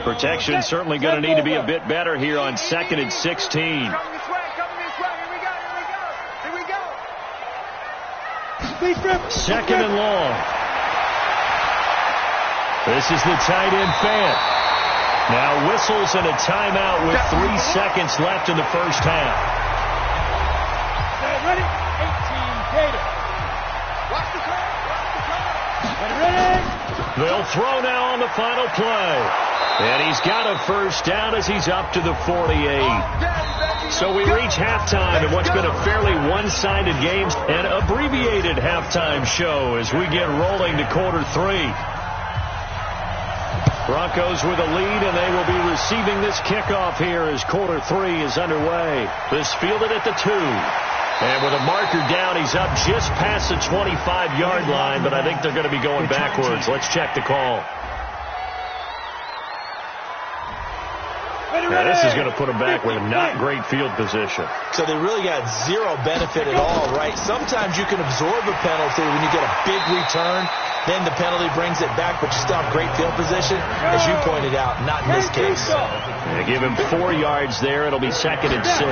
Protection certainly going to need to be a bit better here on 2nd and 16. Come this way, here we go. 2nd and long. This is the tight end Fant. Now whistles and a timeout with 3 seconds left in the first half. Ready? They'll throw now on the final play. And he's got a first down as he's up to the 48. So we reach halftime in what's been a fairly one-sided game. An abbreviated halftime show as we get rolling to quarter 3. Broncos with a lead, and they will be receiving this kickoff here as quarter 3 is underway. This fielded at the 2. And with a marker down, he's up just past the 25-yard line, but I think they're going to be going backwards. Let's check the call. Now, this is going to put them back with not great field position. So they really got zero benefit at all, right? Sometimes you can absorb a penalty when you get a big return. Then the penalty brings it back, but you still have great field position. As you pointed out, not in this case. They give him 4 yards there. It'll be 2nd and 6.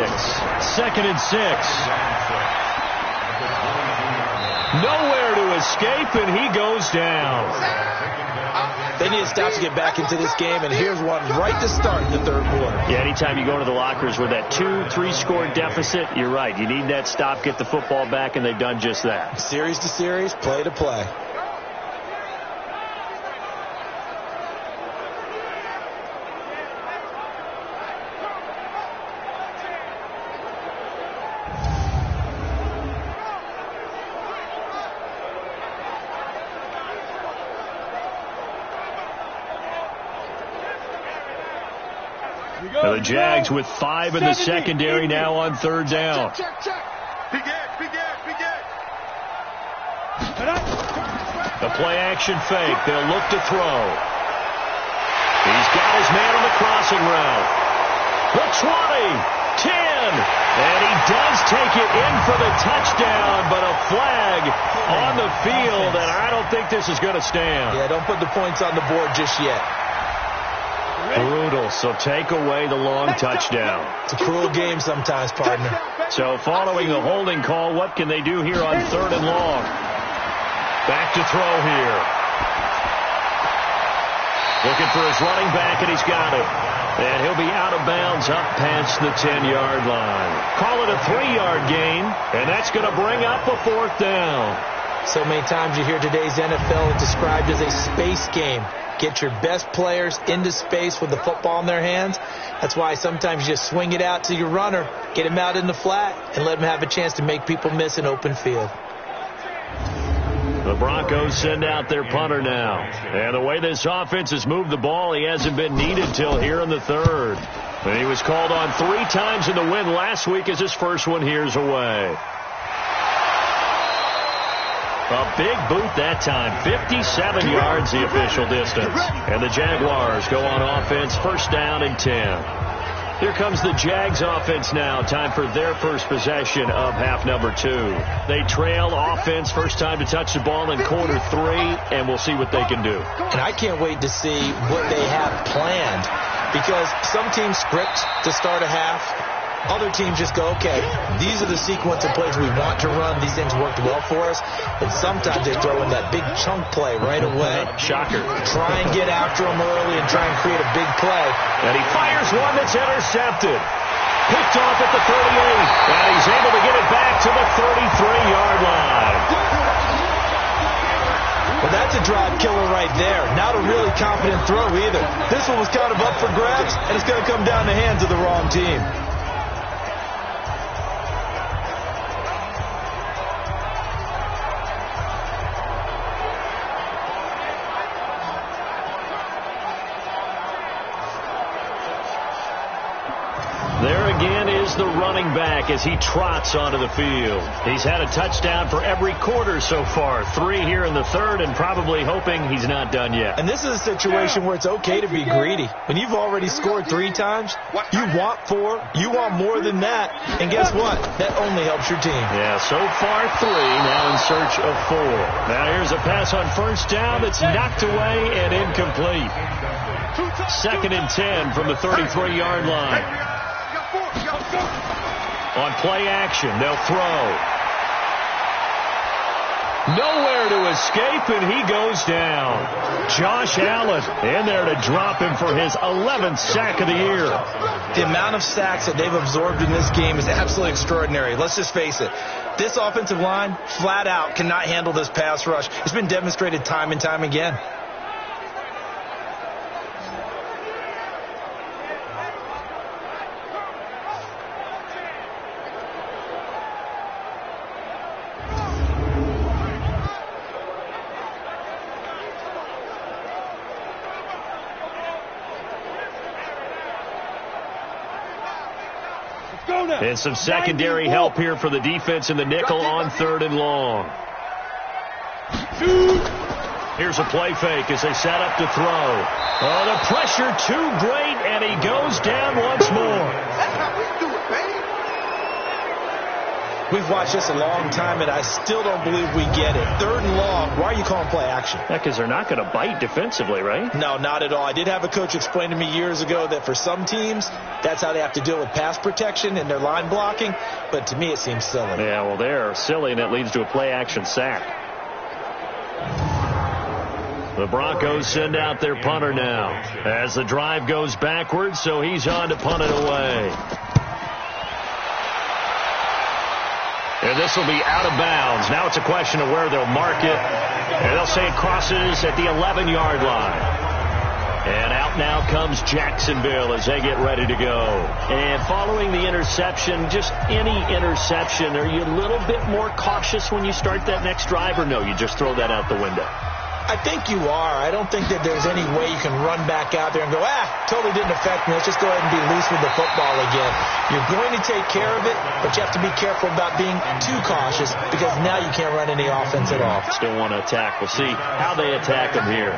2nd and 6. Nowhere to escape, and he goes down. They need to stop to get back into this game, and here's one right to start in the third quarter. Yeah, anytime you go into the lockers with that 2-3 score deficit, you're right. You need that stop, get the football back, and they've done just that. Series to series, play to play. The Jags with 5 in the secondary now on 3rd down. The play-action fake. They'll look to throw. He's got his man on the crossing route. The 20, 10, and he does take it in for the touchdown, but a flag on the field, and I don't think this is going to stand. Yeah, don't put the points on the board just yet. Brutal, so take away the long touchdown. It's a cruel game sometimes, partner. So following the holding call, what can they do here on 3rd and long? Back to throw here. Looking for his running back, and he's got it. And he'll be out of bounds up past the 10-yard line. Call it a 3-yard gain, and that's going to bring up a 4th down. So many times you hear today's NFL described as a space game. Get your best players into space with the football in their hands. That's why sometimes you just swing it out to your runner, get him out in the flat, and let him have a chance to make people miss an open field. The Broncos send out their punter now. And the way this offense has moved the ball, he hasn't been needed till here in the 3rd. And he was called on 3 times in the win last week as his first one here's away. A big boot that time, 57 yards the official distance. And the Jaguars go on offense, 1st down and 10. Here comes the Jags offense now. Time for their first possession of half number 2. They trail offense, first time to touch the ball in quarter 3, and we'll see what they can do. And I can't wait to see what they have planned, because some teams script to start a half. Other teams just go, okay, these are the sequence of plays we want to run. These things worked well for us. And sometimes they throw in that big chunk play right away. Shocker. Try and get after them early and try and create a big play. And he fires one that's intercepted. Picked off at the 38. And he's able to get it back to the 33-yard line. Well, that's a drive killer right there. Not a really confident throw either. This one was kind of up for grabs, and it's going to come down the hands of the wrong team. There again is the running back as he trots onto the field. He's had a touchdown for every quarter so far. 3 here in the 3rd, and probably hoping he's not done yet. And this is a situation where it's okay to be greedy. When you've already scored 3 times, you want 4, you want more than that. And guess what? That only helps your team. Yeah, so far 3, now in search of 4. Now here's a pass on 1st down that's knocked away and incomplete. 2nd and 10 from the 33-yard line. On play action, they'll throw. Nowhere to escape, and he goes down. Josh Allen in there to drop him for his 11th sack of the year. The amount of sacks that they've absorbed in this game is absolutely extraordinary. Let's just face it. This offensive line, flat out, cannot handle this pass rush. It's been demonstrated time and time again. And some secondary help here for the defense in the nickel on 3rd and long. Here's a play fake as they set up to throw. Oh, the pressure too great, and he goes down once more. That's how we do it, baby. We've watched this a long time, and I still don't believe we get it. 3rd and long. Why are you calling play action? Because they're not going to bite defensively, right? No, not at all. I did have a coach explain to me years ago that for some teams, that's how they have to deal with pass protection and their line blocking. But to me, it seems silly. Yeah, well, they're silly, and it leads to a play action sack. The Broncos send out their punter now as the drive goes backwards, so he's on to punt it away. And this will be out of bounds. Now it's a question of where they'll mark it. And they'll say it crosses at the 11-yard line. And out now comes Jacksonville as they get ready to go. And following the interception, just any interception, are you a little bit more cautious when you start that next drive, or no, you just throw that out the window? I think you are. I don't think that there's any way you can run back out there and go, totally didn't affect me. Let's just go ahead and be loose with the football again. You're going to take care of it, but you have to be careful about being too cautious because now you can't run any offense at all. Still want to attack. We'll see how they attack him here.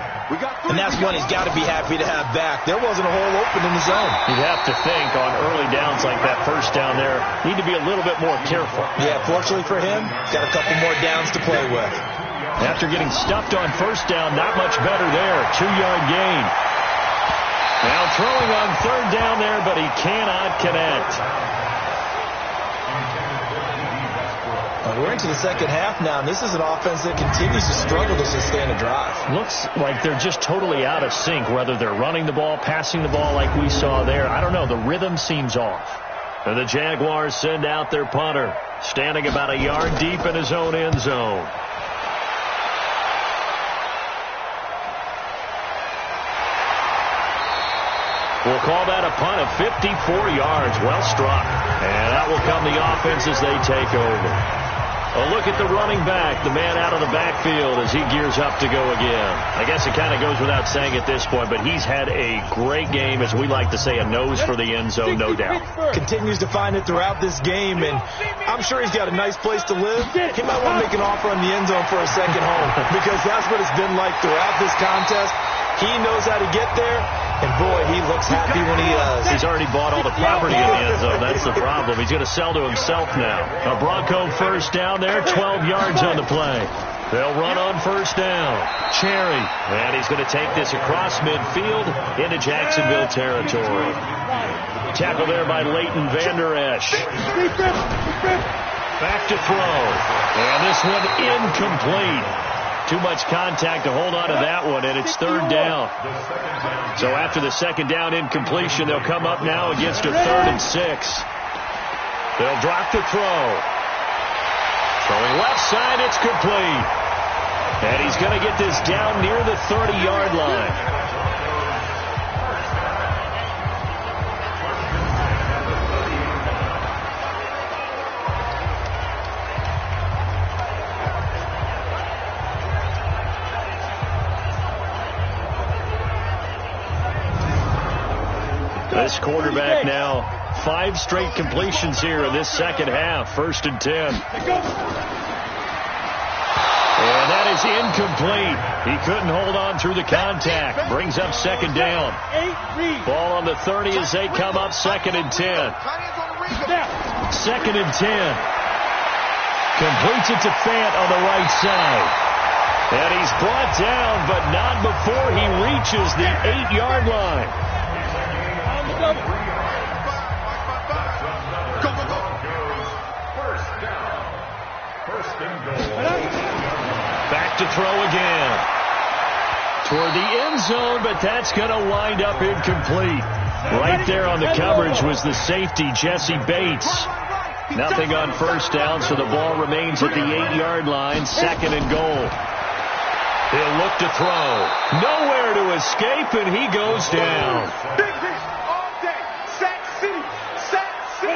And that's one he's got to be happy to have back. There wasn't a hole open in the zone. You'd have to think on early downs like that first down there, need to be a little bit more careful. Yeah, fortunately for him, got a couple more downs to play with. After getting stuffed on first down, not much better there. 2-yard gain. Now throwing on 3rd down there, but he cannot connect. We're into the second half now, and this is an offense that continues to struggle to sustain a drive. Looks like they're just totally out of sync, whether they're running the ball, passing the ball like we saw there. I don't know. The rhythm seems off. And the Jaguars send out their punter, standing about a yard deep in his own end zone. We'll call that a punt of 54 yards. Well struck. And that will come the offense as they take over. A look at the running back, the man out of the backfield as he gears up to go again. I guess it kind of goes without saying at this point, but he's had a great game, as we like to say, a nose for the end zone, no doubt. Continues to find it throughout this game, and I'm sure he's got a nice place to live. He might want to make an offer on the end zone for a second home, because that's what it's been like throughout this contest. He knows how to get there, and boy, he looks happy when he does. He's already bought all the property in the end zone. That's the problem. He's going to sell to himself now. A Bronco first down there, 12 yards on the play. They'll run on first down. Cherry, and he's going to take this across midfield into Jacksonville territory. Tackle there by Leighton Vander Esch. Back to throw. And this one incomplete. Too much contact to hold on to that one, and it's 3rd down. So after the second down incompletion, they'll come up now against a 3rd and 6. They'll drop the throw. Throwing left side, it's complete. And he's going to get this down near the 30-yard line. This quarterback now, 5 straight completions here in this second half. 1st and 10. And that is incomplete. He couldn't hold on through the contact. Brings up 2nd down. Ball on the 30 as they come up 2nd and 10. 2nd and 10. Completes it to Fant on the right side. And he's brought down, but not before he reaches the 8-yard line. Go, go, go. First and goal. Back to throw again. Toward the end zone, but that's going to wind up incomplete. Right there on the coverage was the safety, Jesse Bates. Nothing on first down, so the ball remains at the 8-yard line. 2nd and goal. He'll look to throw. Nowhere to escape, and he goes down.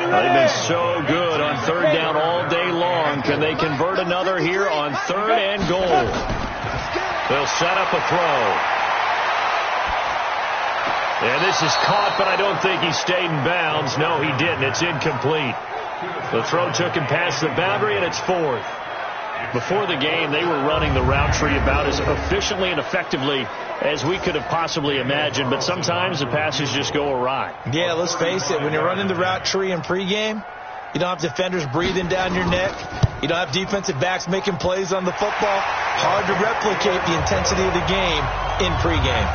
They've been so good on 3rd down all day long. Can they convert another here on 3rd and goal? They'll set up a throw. And this is caught, but I don't think he stayed in bounds. No, he didn't. It's incomplete. The throw took him past the boundary, and it's 4th. Before the game, they were running the route tree about as efficiently and effectively as we could have possibly imagined, but sometimes the passes just go awry. Yeah, let's face it. When you're running the route tree in pregame, you don't have defenders breathing down your neck. You don't have defensive backs making plays on the football. Hard to replicate the intensity of the game in pregame.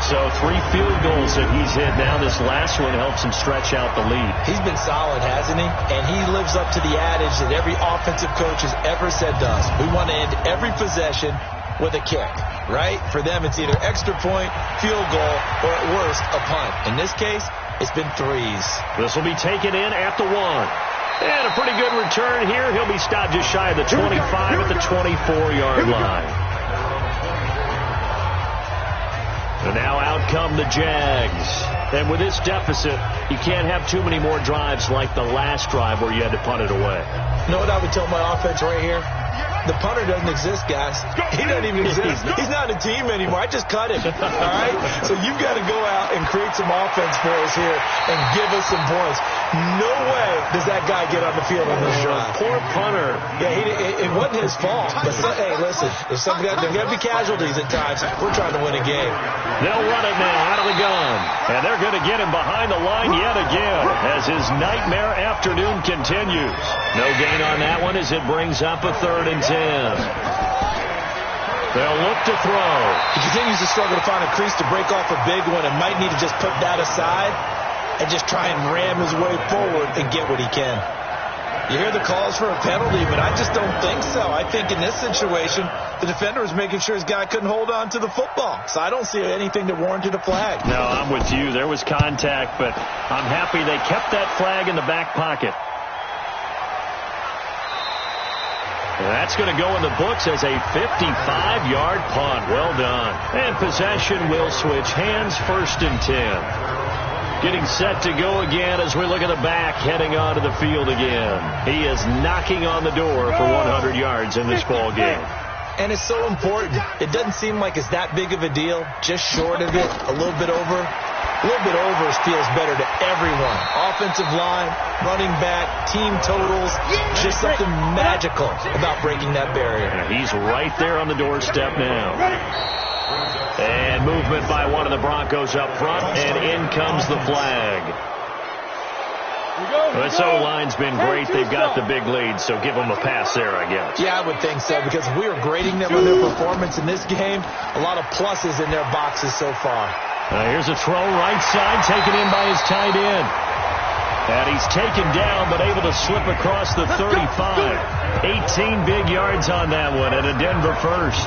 So 3 field goals that he's hit now. This last one helps him stretch out the lead. He's been solid, hasn't he? And he lives up to the adage that every offensive coach has ever said to us. We want to end every possession with a kick, right? For them, it's either extra point, field goal, or at worst, a punt. In this case, it's been 3s. This will be taken in at the 1. And a pretty good return here. He'll be stopped just shy of the 25 at the 24-yard line. And now out come the Jags. And with this deficit, you can't have too many more drives like the last drive where you had to punt it away. You know what I would tell my offense right here? The punter doesn't exist, guys. He doesn't even exist. He's not a team anymore. I just cut him. All right? So you've got to go out and create some offense for us here and give us some points. No way does that guy get on the field on this drive. Poor punter. Yeah, it wasn't his fault. But hey, listen, there's going to be casualties at times. We're trying to win a game. They'll run it now out of the gun. And they're going to get him behind the line yet again as his nightmare afternoon continues. No gain on that one as it brings up a 3rd and 10. They'll look to throw. He continues to struggle to find a crease to break off a big one and might need to just put that aside and just try and ram his way forward and get what he can. You hear the calls for a penalty, but I just don't think so. I think in this situation, the defender was making sure his guy couldn't hold on to the football. So I don't see anything that warranted a flag. No, I'm with you. There was contact, but I'm happy they kept that flag in the back pocket. That's going to go in the books as a 55-yard punt. Well done. And possession will switch hands, 1st and 10. Getting set to go again as we look at the back, heading onto the field again. He is knocking on the door for 100 yards in this ball game. And it's so important. It doesn't seem like it's that big of a deal. Just short of it, a little bit over. A little bit over feels better to everyone. Offensive line, running back, team totals. Just something magical about breaking that barrier. And he's right there on the doorstep now. And movement by one of the Broncos up front, and in comes the flag. This O-line's been great. They've got the big lead, so give them a pass there, I guess. Yeah, I would think so, because if we were grading them on their performance in this game, a lot of pluses in their boxes so far. Here's a throw right side, taken in by his tight end. And he's taken down, but able to slip across the 35. 18 big yards on that one, and a Denver first.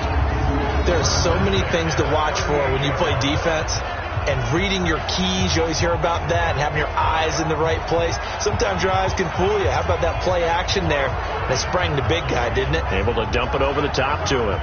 There are so many things to watch for when you play defense, and reading your keys. You always hear about that, and having your eyes in the right place. Sometimes your eyes can fool you. How about that play action there? They sprang the big guy, didn't it? Able to dump it over the top to him.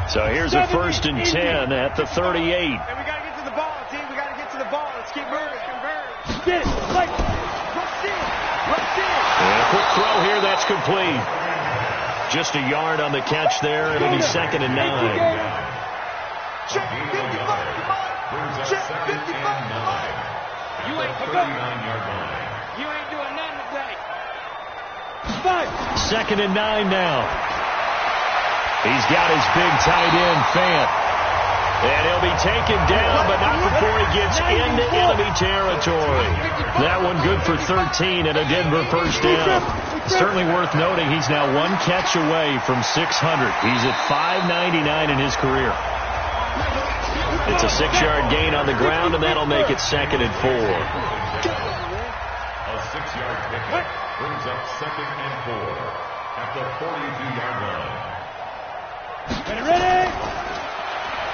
So here's a 1st and 10 at the 38. And we got to get to the ball, team. We got to get to the ball. Let's keep moving. Convert. Get it. Like, rush in. Rush in. And a quick throw here. That's complete. Just a yard on the catch there. It'll be 2nd and 9. Check 55. Check 55. You ain't doing nothing today. 2nd and 9 now. He's got his big tight end, Fant. And he'll be taken down, but not before he gets into enemy territory. That one good for 13 and a Denver first down. Certainly worth noting he's now 1 catch away from 600. He's at 599 in his career. It's a 6-yard gain on the ground, and that'll make it 2nd and 4. A 6-yard pickup brings up 2nd and 4 at the 42-yard line. Ready?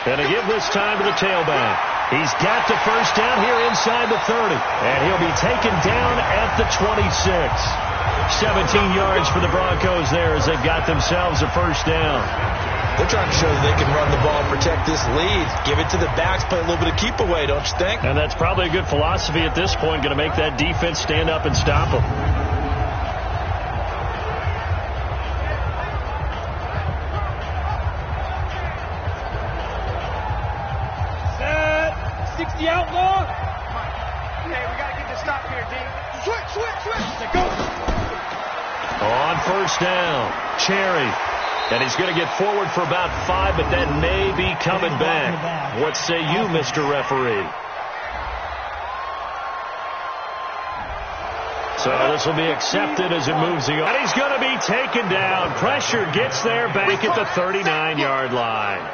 Gonna give this time to the tailback. He's got the first down here inside the 30. And he'll be taken down at the 26. 17 yards for the Broncos there as they've got themselves a first down. They're trying to show that they can run the ball and protect this lead. Give it to the backs, play a little bit of keep away, don't you think? And that's probably a good philosophy at this point. Going to make that defense stand up and stop them. 60 outlaw. Hey, we got to get the stop here, D. Switch. Go. On first down, Cherry. And he's going to get forward for about 5, but that may be coming back. What say you, Mr. Referee? So this will be accepted as it moves. And he's going to be taken down. Pressure gets there back at the 39-yard line.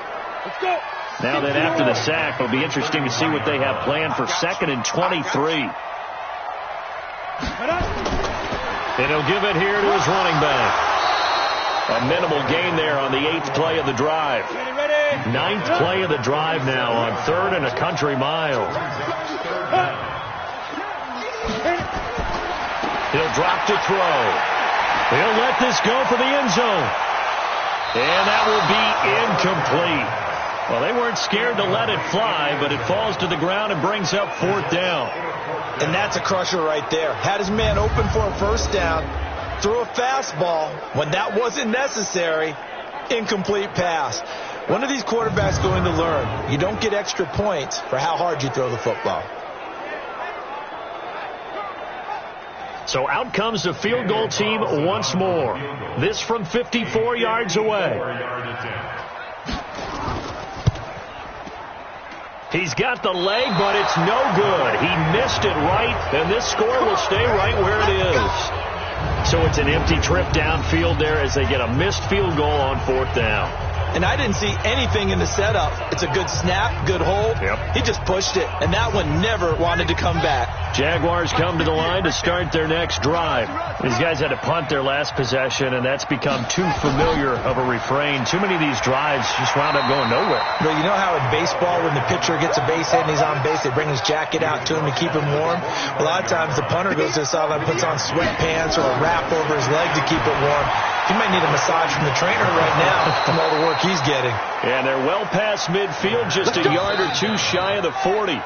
Let's go. Now that after the sack, it'll be interesting to see what they have planned for 2nd and 23. And he'll give it here to his running back. A minimal gain there on the 8th play of the drive. 9th play of the drive now on 3rd and a country mile. He'll drop to throw. He'll let this go for the end zone. And that will be incomplete. Well, they weren't scared to let it fly, but it falls to the ground and brings up 4th down. And that's a crusher right there. Had his man open for a first down, threw a fastball when that wasn't necessary, incomplete pass. One of these quarterbacks going to learn, you don't get extra points for how hard you throw the football. So out comes the field goal team once more. This from 54 yards away. He's got the leg, but it's no good. He missed it right, and this score will stay right where it is. So it's an empty trip downfield there as they get a missed field goal on 4th down. And I didn't see anything in the setup. It's a good snap, good hold. Yep. He just pushed it, and that one never wanted to come back. Jaguars come to the line to start their next drive. These guys had to punt their last possession, and that's become too familiar of a refrain. Too many of these drives just wound up going nowhere. But you know how in baseball, when the pitcher gets a base hit and he's on base, they bring his jacket out to him to keep him warm? A lot of times the punter goes to the sideline, puts on sweatpants or a wrap over his leg to keep it warm. He might need a massage from the trainer right now from all the work he's getting. And they're well past midfield, just a yard or two shy of the 40.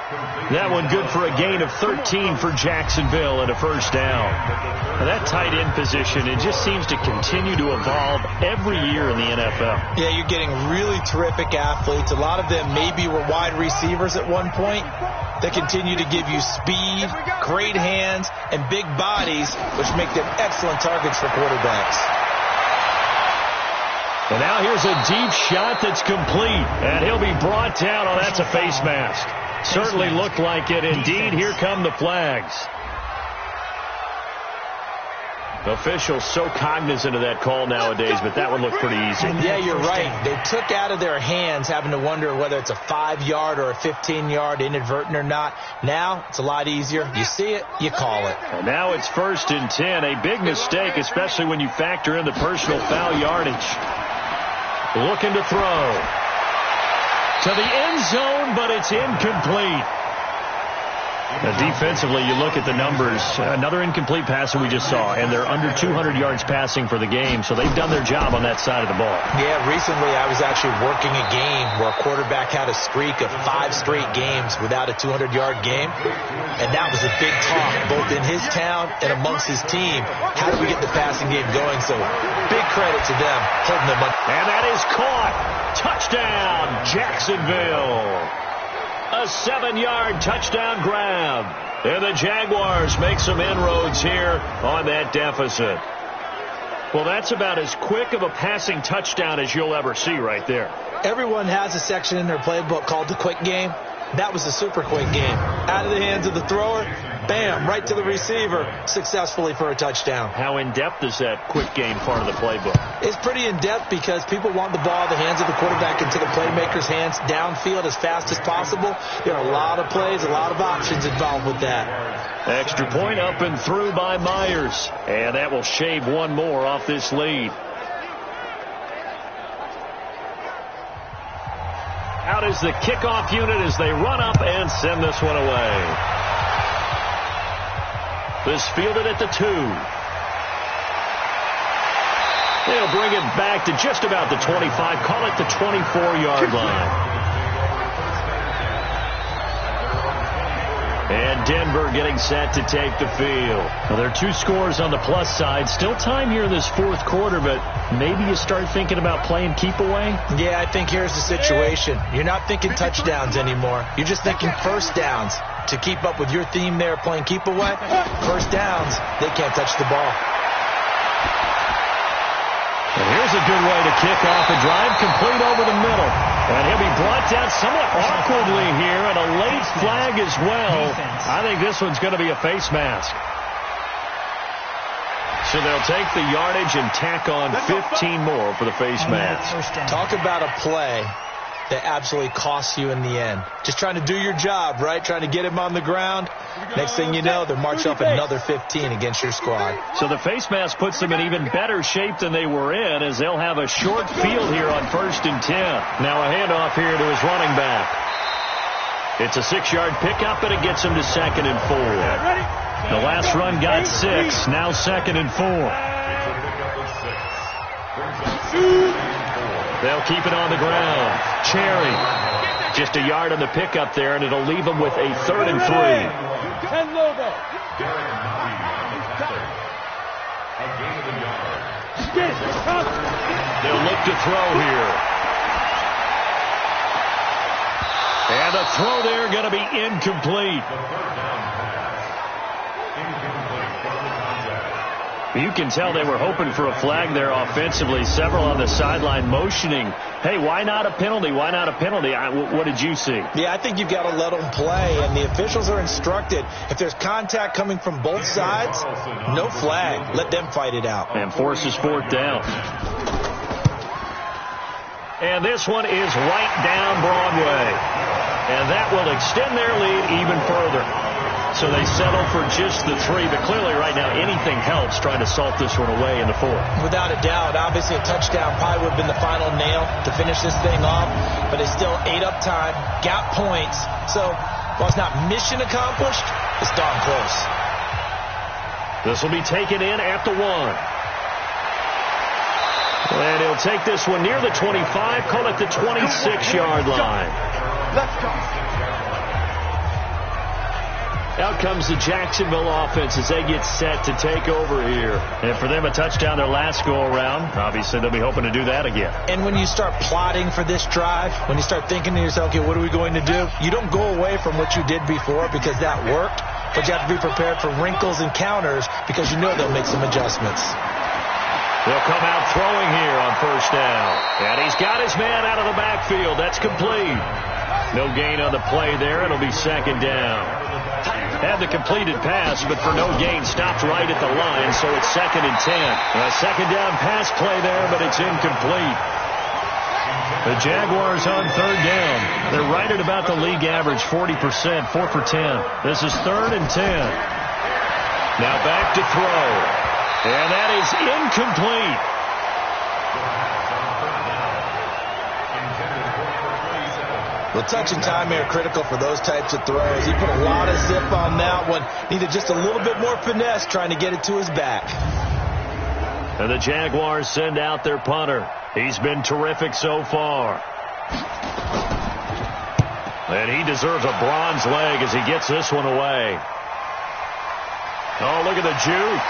That one good for a gain of 13 for Jacksonville and a first down. Now that tight end position, it just seems to continue to evolve every year in the NFL. Yeah, you're getting really terrific athletes. A lot of them maybe were wide receivers at one point. They continue to give you speed, great hands, and big bodies, which make them excellent targets for quarterbacks. And now here's a deep shot that's complete. And he'll be brought down. Oh, that's a face mask. Certainly looked like it. Indeed, here come the flags. Officials so cognizant of that call nowadays, but that one looked pretty easy. Yeah, you're right. They took out of their hands having to wonder whether it's a 5-yard or a 15-yard inadvertent or not. Now it's a lot easier. You see it, you call it. And now it's 1st and 10. A big mistake, especially when you factor in the personal foul yardage. Looking to throw to the end zone, but it's incomplete. Now, defensively, you look at the numbers. Another incomplete pass that we just saw, and they're under 200 yards passing for the game, so they've done their job on that side of the ball. Yeah, recently I was actually working a game where a quarterback had a streak of 5 straight games without a 200-yard game, and that was a big talk both in his town and amongst his team. How do we get the passing game going? So big credit to them holding them up. And that is caught. Touchdown, Jacksonville. A 7-yard touchdown grab. And the Jaguars make some inroads here on that deficit. Well, that's about as quick of a passing touchdown as you'll ever see right there. Everyone has a section in their playbook called the quick game. That was a super quick game. Out of the hands of the thrower, bam, right to the receiver, successfully for a touchdown. How in-depth is that quick game part of the playbook? It's pretty in-depth because people want the ball in the hands of the quarterback into the playmaker's hands downfield as fast as possible. There are a lot of plays, a lot of options involved with that. Extra point up and through by Myers. And that will shave one more off this lead. Out is the kickoff unit as they run up and send this one away. This fielded at the 2. They'll bring it back to just about the 25. Call it the 24-yard line. And Denver getting set to take the field. Well, there are 2 scores on the plus side. Still time here in this fourth quarter, but maybe you start thinking about playing keep away? Yeah, I think here's the situation. You're not thinking touchdowns anymore. You're just thinking first downs. To keep up with your theme there, playing keep away, first downs, they can't touch the ball. And here's a good way to kick off a drive, complete over the middle. And he'll be brought down somewhat awkwardly here, and a late flag as well. I think this one's going to be a face mask. So they'll take the yardage and tack on 15 more for the face mask. Talk about a play that absolutely costs you in the end. Just trying to do your job, right? Trying to get him on the ground. Next thing you know, they're marching up another 15 against your squad. So the face mask puts them in even better shape than they were in, as they'll have a short field here on 1st and 10. Now a handoff here to his running back. It's a 6-yard pickup, and it gets him to 2nd and 4. The last run got 6. Now 2nd and 4. They'll keep it on the ground. Cherry, just a yard on the pickup there, and it'll leave them with a 3rd and 3. 10 logo. They'll look to throw here. And the throw there going to be incomplete. You can tell they were hoping for a flag there offensively. Several on the sideline motioning, hey, why not a penalty? Why not a penalty? What did you see? Yeah, I think you've got to let them play, and the officials are instructed. If there's contact coming from both sides, no flag. Let them fight it out. And forces 4th down. And this one is right down Broadway. And that will extend their lead even further. So they settle for just the 3, but clearly right now anything helps trying to salt this one away in the 4th. Without a doubt, obviously a touchdown probably would have been the final nail to finish this thing off, but they still ate up time, got points, so while it's not mission accomplished, it's darn close. This will be taken in at the 1. And he'll take this one near the 25, call it the 26-yard line. Let's go. Out comes the Jacksonville offense as they get set to take over here. And for them, a touchdown their last go-around. Obviously, they'll be hoping to do that again. And when you start plotting for this drive, when you start thinking to yourself, okay, what are we going to do? You don't go away from what you did before because that worked, but you have to be prepared for wrinkles and counters because you know they'll make some adjustments. They'll come out throwing here on 1st down. And he's got his man out of the backfield. That's complete. No gain on the play there. It'll be 2nd down. Had the completed pass, but for no gain, stopped right at the line, so it's 2nd and 10. A 2nd down pass play there, but it's incomplete. The Jaguars on 3rd down. They're right at about the league average, 40%, 4 for 10. This is 3rd and 10. Now back to throw. And that is incomplete. The touch and time here critical for those types of throws. He put a lot of zip on that one. Needed just a little bit more finesse trying to get it to his back. And the Jaguars send out their punter. He's been terrific so far. And he deserves a bronze leg as he gets this one away. Oh, look at the juke.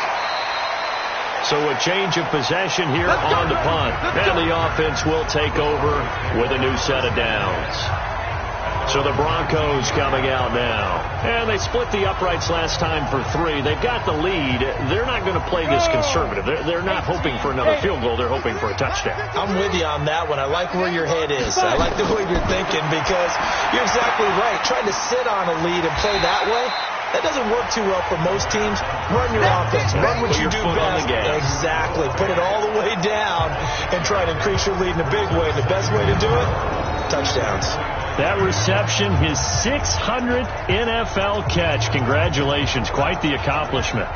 So a change of possession here on the punt. And the offense will take over with a new set of downs. So the Broncos coming out now. And they split the uprights last time for 3. They've got the lead. They're not going to play this conservative. They're not hoping for another field goal. They're hoping for a touchdown. I'm with you on that one. I like where your head is. I like the way you're thinking because you're exactly right. Trying to sit on a lead and play that way, that doesn't work too well for most teams. Run your offense. Run what you do best. Exactly. Put it all the way down and try to increase your lead in a big way. The best way to do it, touchdowns. That reception, his 600th NFL catch. Congratulations. Quite the accomplishment.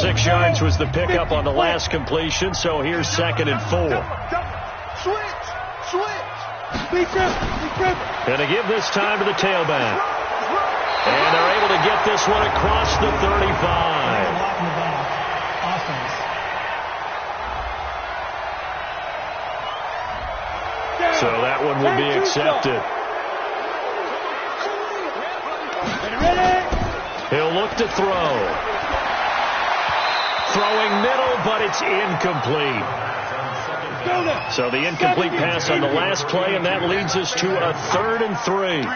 Six yards was the pickup on the last completion, so here's 2nd and 4. Going to give this time to the tailback. And they're able to get this one across the 35. So that one will be accepted. He'll look to throw. Throwing middle, but it's incomplete. So the incomplete pass on the last play, and that leads us to a 3rd and 3.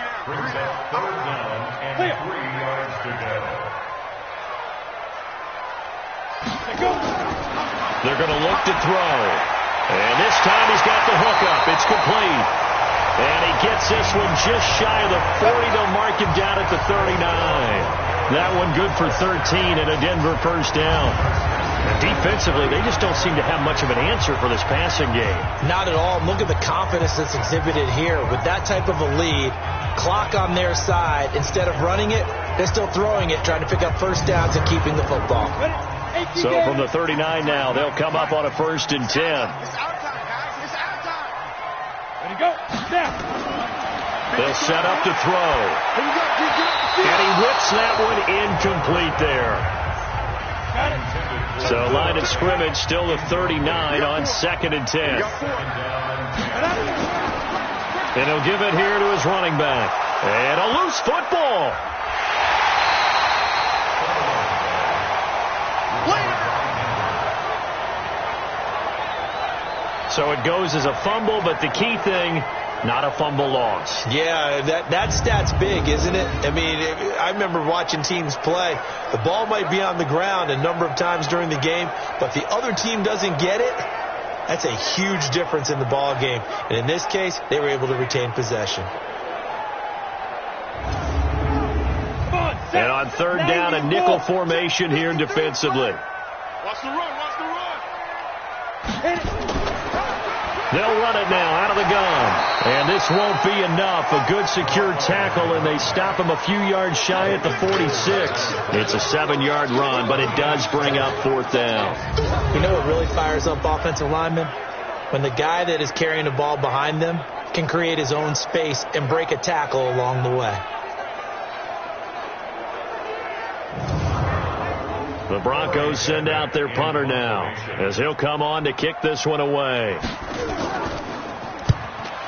They're going to look to throw. And this time he's got the hook up. It's complete. And he gets this one just shy of the 40. They'll mark him down at the 39. That one good for 13 and a Denver first down. And defensively, they just don't seem to have much of an answer for this passing game. Not at all. Look at the confidence that's exhibited here. With that type of a lead, clock on their side, instead of running it, they're still throwing it, trying to pick up first downs and keeping the football. So from the 39 now, they'll come up on a 1st and 10. It's our time, guys. It's our time. Ready, go. Snap. They'll set up to throw. And he whips that one incomplete there. So line of scrimmage still the 39 on 2nd and 10. And he'll give it here to his running back. And a loose football. So it goes as a fumble, but the key thing, not a fumble loss. Yeah, that stat's big, isn't it? I mean, I remember watching teams play. The ball might be on the ground a number of times during the game, but if the other team doesn't get it, that's a huge difference in the ball game. And in this case, they were able to retain possession. And on 3rd down, a nickel formation here defensively. Watch the run. Watch the run. They'll run it now out of the gun. And this won't be enough. A good secure tackle, and they stop him a few yards shy at the 46. It's a 7-yard run, but it does bring up 4th down. You know what really fires up offensive linemen? When the guy that is carrying the ball behind them can create his own space and break a tackle along the way. The Broncos send out their punter now as he'll come on to kick this one away.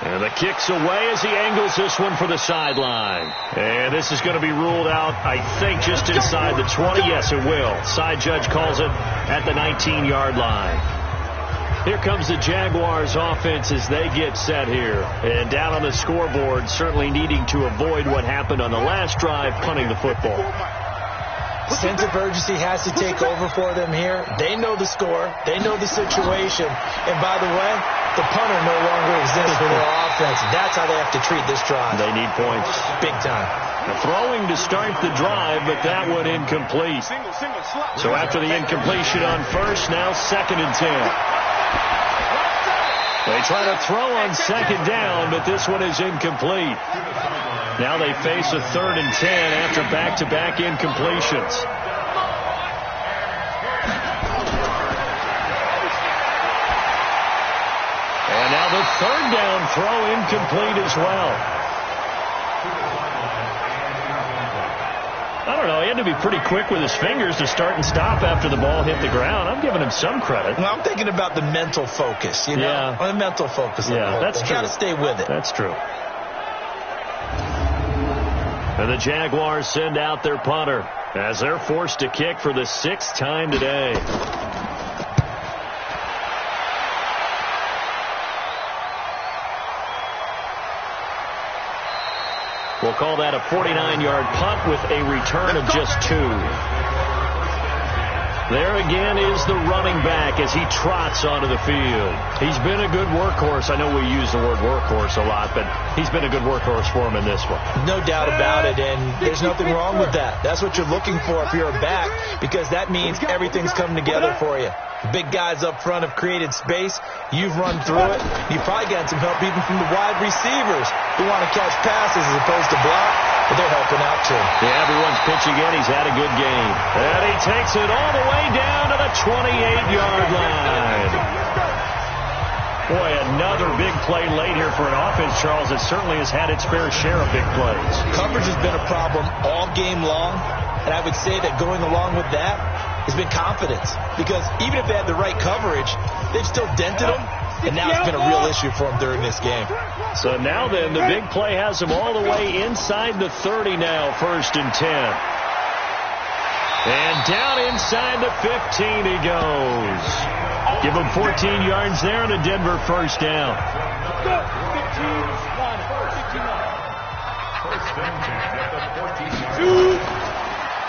And the kick's away as he angles this one for the sideline. And this is going to be ruled out, I think, just inside the 20. Yes, it will. Side judge calls it at the 19-yard line. Here comes the Jaguars offense as they get set here. And down on the scoreboard, certainly needing to avoid what happened on the last drive, punting the football. Sense of urgency has to take over for them here. They know the score. They know the situation. And by the way, the punter no longer exists for their offense. That's how they have to treat this drive. They need points. Big time. Throwing to start the drive, but that one incomplete. So after the incompletion on 1st, now 2nd and 10. They try to throw on 2nd down, but this one is incomplete. Now they face a 3rd and 10 after back-to-back incompletions. And now the 3rd down throw incomplete as well. I don't know. He had to be pretty quick with his fingers to start and stop after the ball hit the ground. I'm giving him some credit. Well, I'm thinking about the mental focus, you know? Yeah. The mental focus. Yeah, that's true. You got to stay with it. That's true. And the Jaguars send out their punter as they're forced to kick for the 6th time today. We'll call that a 49-yard punt with a return of just 2. There again is the running back as he trots onto the field. He's been a good workhorse. I know we use the word workhorse a lot, but he's been a good workhorse for him in this one. No doubt about it, and there's nothing wrong with that. That's what you're looking for if you're a back, because that means everything's coming together for you. Big guys up front have created space. You've run through it. You've probably gotten some help even from the wide receivers who want to catch passes as opposed to block, but they're helping out too. Yeah, everyone's pitching in. He's had a good game. And he takes it all the way down to the 28-yard line. Boy, another big play late here for an offense, Charles, that certainly has had its fair share of big plays. Coverage has been a problem all game long, and I would say that going along with that has been confidence, because even if they had the right coverage, they've still dented them And now it's been a real issue for him during this game. So now then, the big play has him all the way inside the 30 now, 1st and 10. And down inside the 15 he goes. Give him 14 yards there and a Denver 1st down.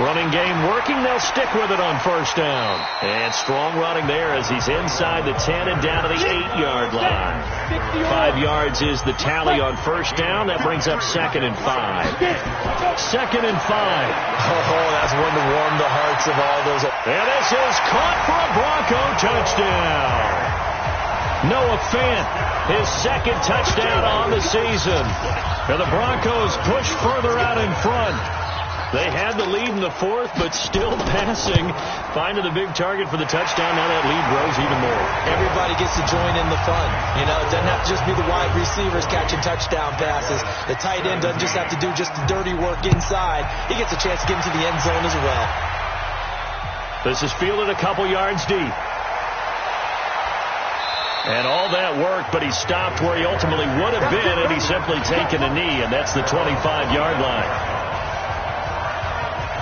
Running game working. They'll stick with it on 1st down. And strong running there as he's inside the 10 and down to the 8-yard line. 5 yards is the tally on 1st down. That brings up 2nd and 5. 2nd and 5. Oh, that's one to warm the hearts of all those. And this is caught for a Bronco touchdown. Noah Fant, his 2nd touchdown on the season. And the Broncos push further out in front. They had the lead in the 4th, but still passing. Finding the big target for the touchdown. Now that lead grows even more. Everybody gets to join in the fun. You know, it doesn't have to just be the wide receivers catching touchdown passes. The tight end doesn't just have to do just the dirty work inside. He gets a chance to get into the end zone as well. This is fielded a couple yards deep. And all that work, but he stopped where he ultimately would have been, and he's simply taken a knee, and that's the 25-yard line.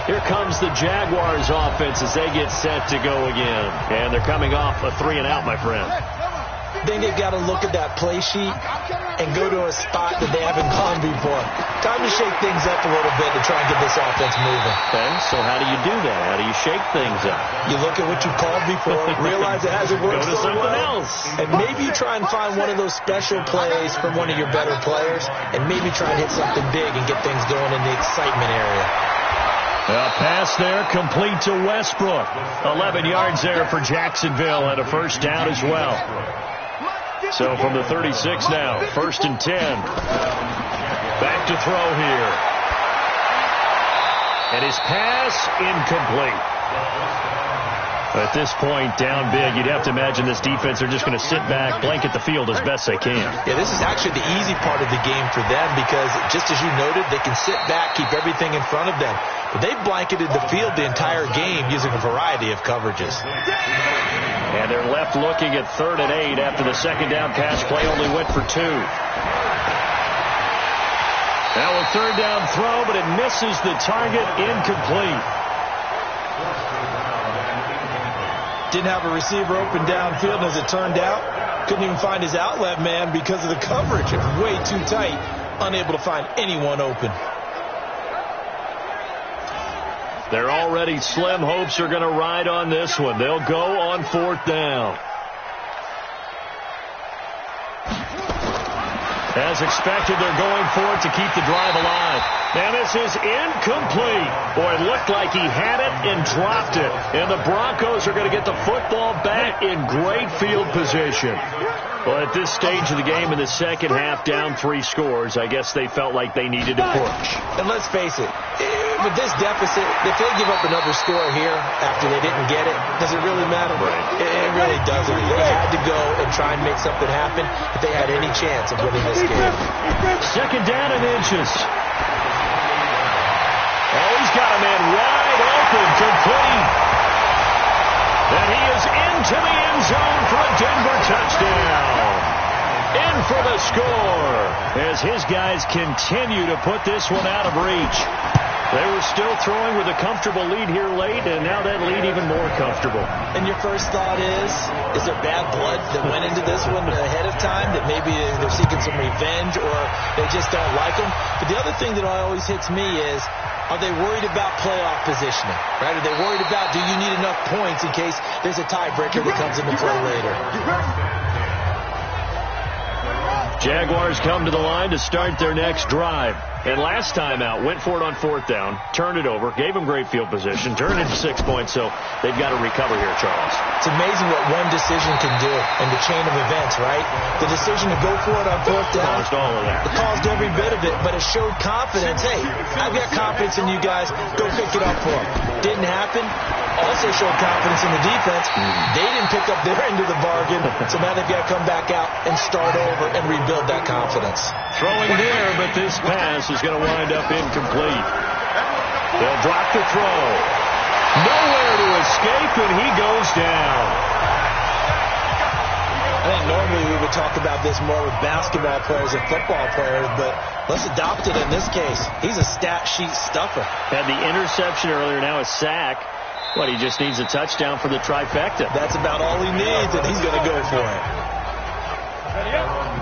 Here comes the Jaguars offense as they get set to go again. And they're coming off a 3-and-out, my friend. I think they've got to look at that play sheet and go to a spot that they haven't gone before. Time to shake things up a little bit to try and get this offense moving. Okay, so how do you do that? How do you shake things up? You look at what you called before, realize it hasn't worked so well. Go to something else. And maybe you try and find one of those special plays from one of your better players, and maybe try and hit something big and get things going in the excitement area. A pass there complete to Westbrook. 11 yards there for Jacksonville and a 1st down as well. So from the 36 now, 1st and 10. Back to throw here. And his pass incomplete. At this point, down big, you'd have to imagine this defense are just going to sit back, blanket the field as best they can. Yeah, this is actually the easy part of the game for them because, just as you noted, they can sit back, keep everything in front of them. But they've blanketed the field the entire game using a variety of coverages. And they're left looking at 3rd and 8 after the 2nd down pass play only went for 2. Now a 3rd down throw, but it misses the target, incomplete. Didn't have a receiver open downfield, and as it turned out, couldn't even find his outlet man because of the coverage. It was way too tight, unable to find anyone open. They're already slim hopes are going to ride on this one. They'll go on 4th down. As expected, they're going for it to keep the drive alive. And this is incomplete. Boy, it looked like he had it and dropped it. And the Broncos are going to get the football back in great field position. Well, at this stage of the game in the 2nd half, down 3 scores, I guess they felt like they needed to push. And let's face it, with this deficit, if they give up another score here after they didn't get it, does it really matter? Right. It really doesn't. They had to go and try and make something happen if they had any chance of winning this game. 2nd down and inches. Oh, he's got a man wide open, complete. And he is into the end zone for a Denver touchdown. In for the score as his guys continue to put this one out of reach. They were still throwing with a comfortable lead here late, and now that lead even more comfortable. And your first thought is there bad blood that went into this one ahead of time, that maybe they're seeking some revenge or they just don't like them? But the other thing that always hits me is, are they worried about playoff positioning? Right? Are they worried about, do you need enough points in case there's a tiebreaker that comes into play later? Jaguars come to the line to start their next drive. And last time out, went for it on 4th down, turned it over, gave them great field position, turned it into 6 points, so they've got to recover here, Charles. It's amazing what one decision can do in the chain of events, right? The decision to go for it on 4th down. Caused all of that. It caused every bit of it, but it showed confidence. Hey, I've got confidence in you guys. Go pick it up for them. Didn't happen. Also showed confidence in the defense. They didn't pick up their end of the bargain, so now they've got to come back out and start over and rebuild that confidence. Throwing there, but this pass is going to wind up incomplete. They'll drop the throw. Nowhere to escape, and he goes down. I think normally we would talk about this more with basketball players and football players, but let's adopt it in this case. He's a stat sheet stuffer. Had the interception earlier, now a sack. What, he just needs a touchdown for the trifecta. That's about all he needs, and he's going to go for it.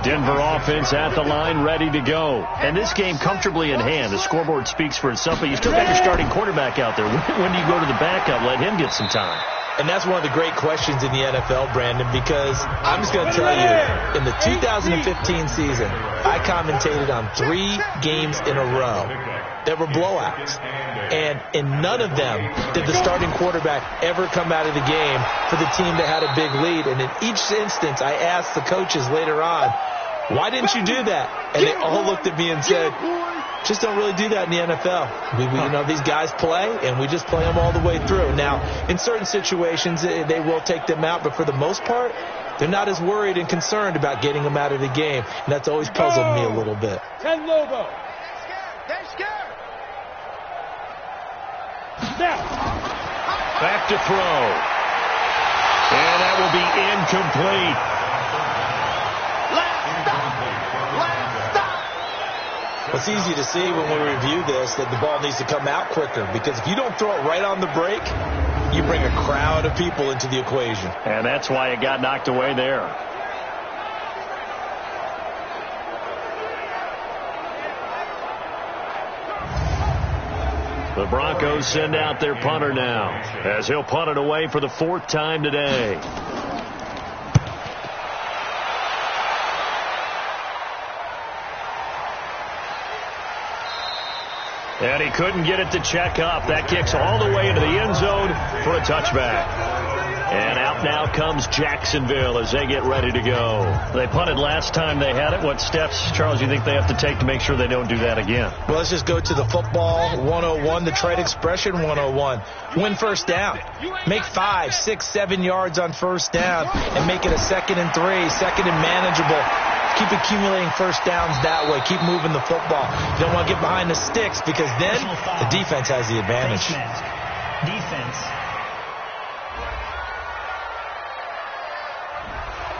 Denver offense at the line, ready to go. And this game comfortably in hand. The scoreboard speaks for itself, but you still got your starting quarterback out there. When do you go to the backup? Let him get some time. And that's one of the great questions in the NFL, Brandon, because I'm just going to tell you, in the 2015 season, I commentated on 3 games in a row that were blowouts. And in none of them did the starting quarterback ever come out of the game for the team that had a big lead. And in each instance, I asked the coaches later on, why didn't you do that? And they all looked at me and said, just don't really do that in the NFL. You know, these guys play, and we just play them all the way through. Now, in certain situations, they will take them out, but for the most part, they're not as worried and concerned about getting them out of the game. And that's always puzzled me a little bit. 10 Lobo. They're scared. Back to throw. And that will be incomplete. It's easy to see when we review this that the ball needs to come out quicker, because if you don't throw it right on the break, you bring a crowd of people into the equation. And that's why it got knocked away there. The Broncos send out their punter now, as he'll punt it away for the 4th time today. And he couldn't get it to check up. That kicks all the way into the end zone for a touchback. And out now comes Jacksonville as they get ready to go. They punted last time they had it. What steps, Charles, you think they have to take to make sure they don't do that again? Well, let's just go to the football 101, the trade expression 101. Win first down. Make 5, 6, 7 yards on first down and make it a 2nd and 3, 2nd and manageable. Keep accumulating first downs that way. Keep moving the football. You don't want to get behind the sticks, because then the defense has the advantage. Defense.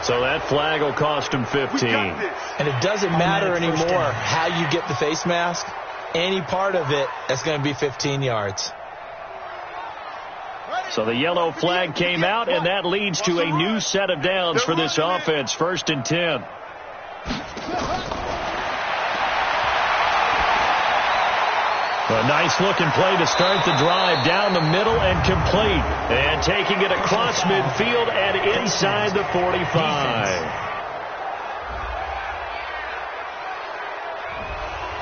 So that flag will cost him 15. And it doesn't matter anymore how you get the face mask. Any part of it, that's going to be 15 yards. So the yellow flag came out, and that leads to a new set of downs for this offense. 1st and 10. A nice-looking play to start the drive, down the middle and complete. And taking it across midfield and inside the 45.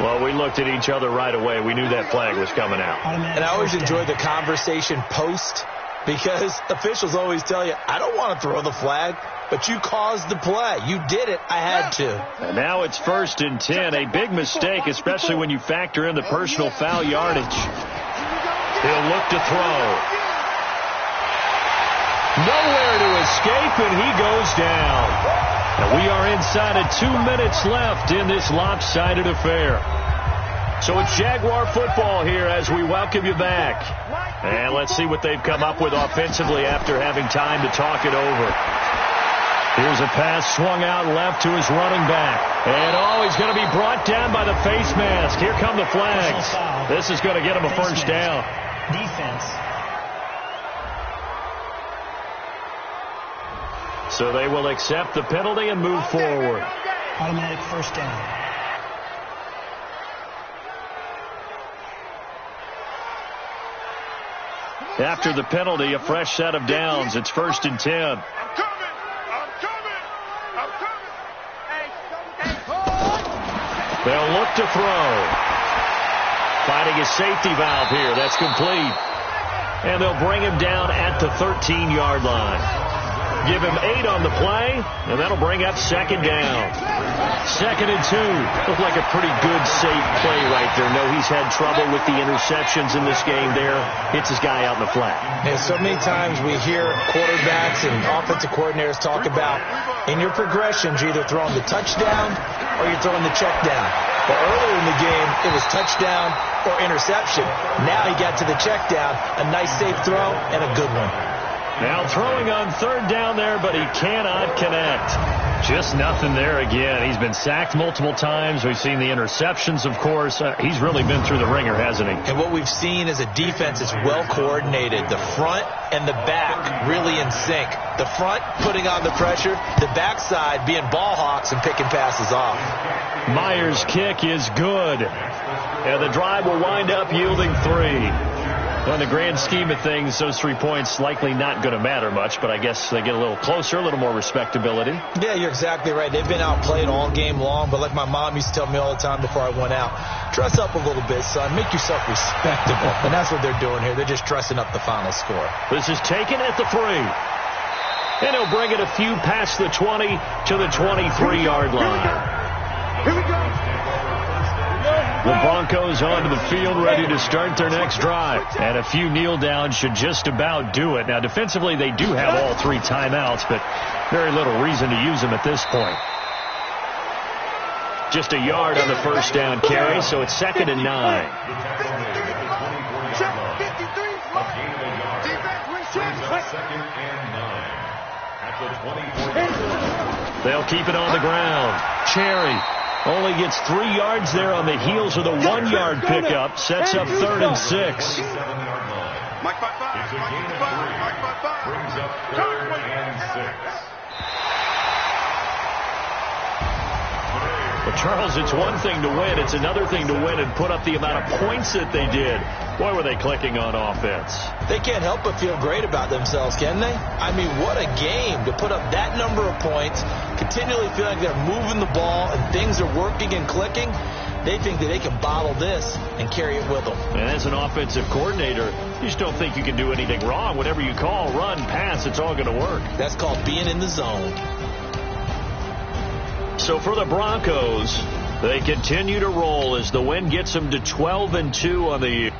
Well, we looked at each other right away. We knew that flag was coming out. And I always enjoy the conversation post, because officials always tell you, I don't want to throw the flag, but you caused the play. You did it. I had to. And now it's 1st and 10. A big mistake, especially when you factor in the personal foul yardage. He'll look to throw. Nowhere to escape, and he goes down. And we are inside of 2 minutes left in this lopsided affair. So it's Jaguar football here as we welcome you back. And let's see what they've come up with offensively after having time to talk it over. Here's a pass swung out left to his running back. And, he's going to be brought down by the face mask. Here come the flags. This is going to get him a first down. Defense. So they will accept the penalty and move forward. Automatic first down. After the penalty, a fresh set of downs. It's 1st and 10. They'll look to throw. Finding a safety valve here. That's complete. And they'll bring him down at the 13-yard line. Give him 8 on the play, and that'll bring up 2nd down. 2nd and 2. Looked like a pretty good, safe play right there. No, he's had trouble with the interceptions in this game there. Hits his guy out in the flat. And so many times we hear quarterbacks and offensive coordinators talk about, in your progressions, you're either throwing the touchdown or you're throwing the check down. But earlier in the game, it was touchdown or interception. Now he got to the check down, a nice safe throw, and a good one. Now throwing on third down there, but he cannot connect. Just nothing there again. He's been sacked multiple times. We've seen the interceptions, of course. He's really been through the ringer, hasn't he? And what we've seen is a defense that's well coordinated. The front and the back really in sync. The front putting on the pressure, the backside being ball hawks and picking passes off. Myers' kick is good. And the drive will wind up yielding 3. In the grand scheme of things, those 3 points likely not going to matter much, but I guess they get a little closer, a little more respectability. Yeah, you're exactly right. They've been outplayed all game long, but like my mom used to tell me all the time before I went out, dress up a little bit, son. Make yourself respectable. And that's what they're doing here. They're just dressing up the final score. This is taken at the 3. And he'll bring it a few past the 20 to the 23-yard line. Here we go. The Broncos onto the field ready to start their next drive. And a few kneel downs should just about do it. Now, defensively, they do have all 3 timeouts, but very little reason to use them at this point. Just a yard on the first down carry, so it's 2nd and 9. They'll keep it on the ground. Cherry only gets 3 yards there on the heels of the 1-yard pickup. Sets up 3rd and 6. It's a gain of 3. Brings up 3rd and 6. Well, Charles, it's one thing to win. It's another thing to win and put up the amount of points that they did. Boy, were they clicking on offense. They can't help but feel great about themselves, can they? I mean, what a game to put up that number of points, continually feel like they're moving the ball and things are working and clicking. They think that they can bottle this and carry it with them. And as an offensive coordinator, you just don't think you can do anything wrong. Whatever you call, run, pass, it's all going to work. That's called being in the zone. So for the Broncos, they continue to roll as the win gets them to 12-2 on the year.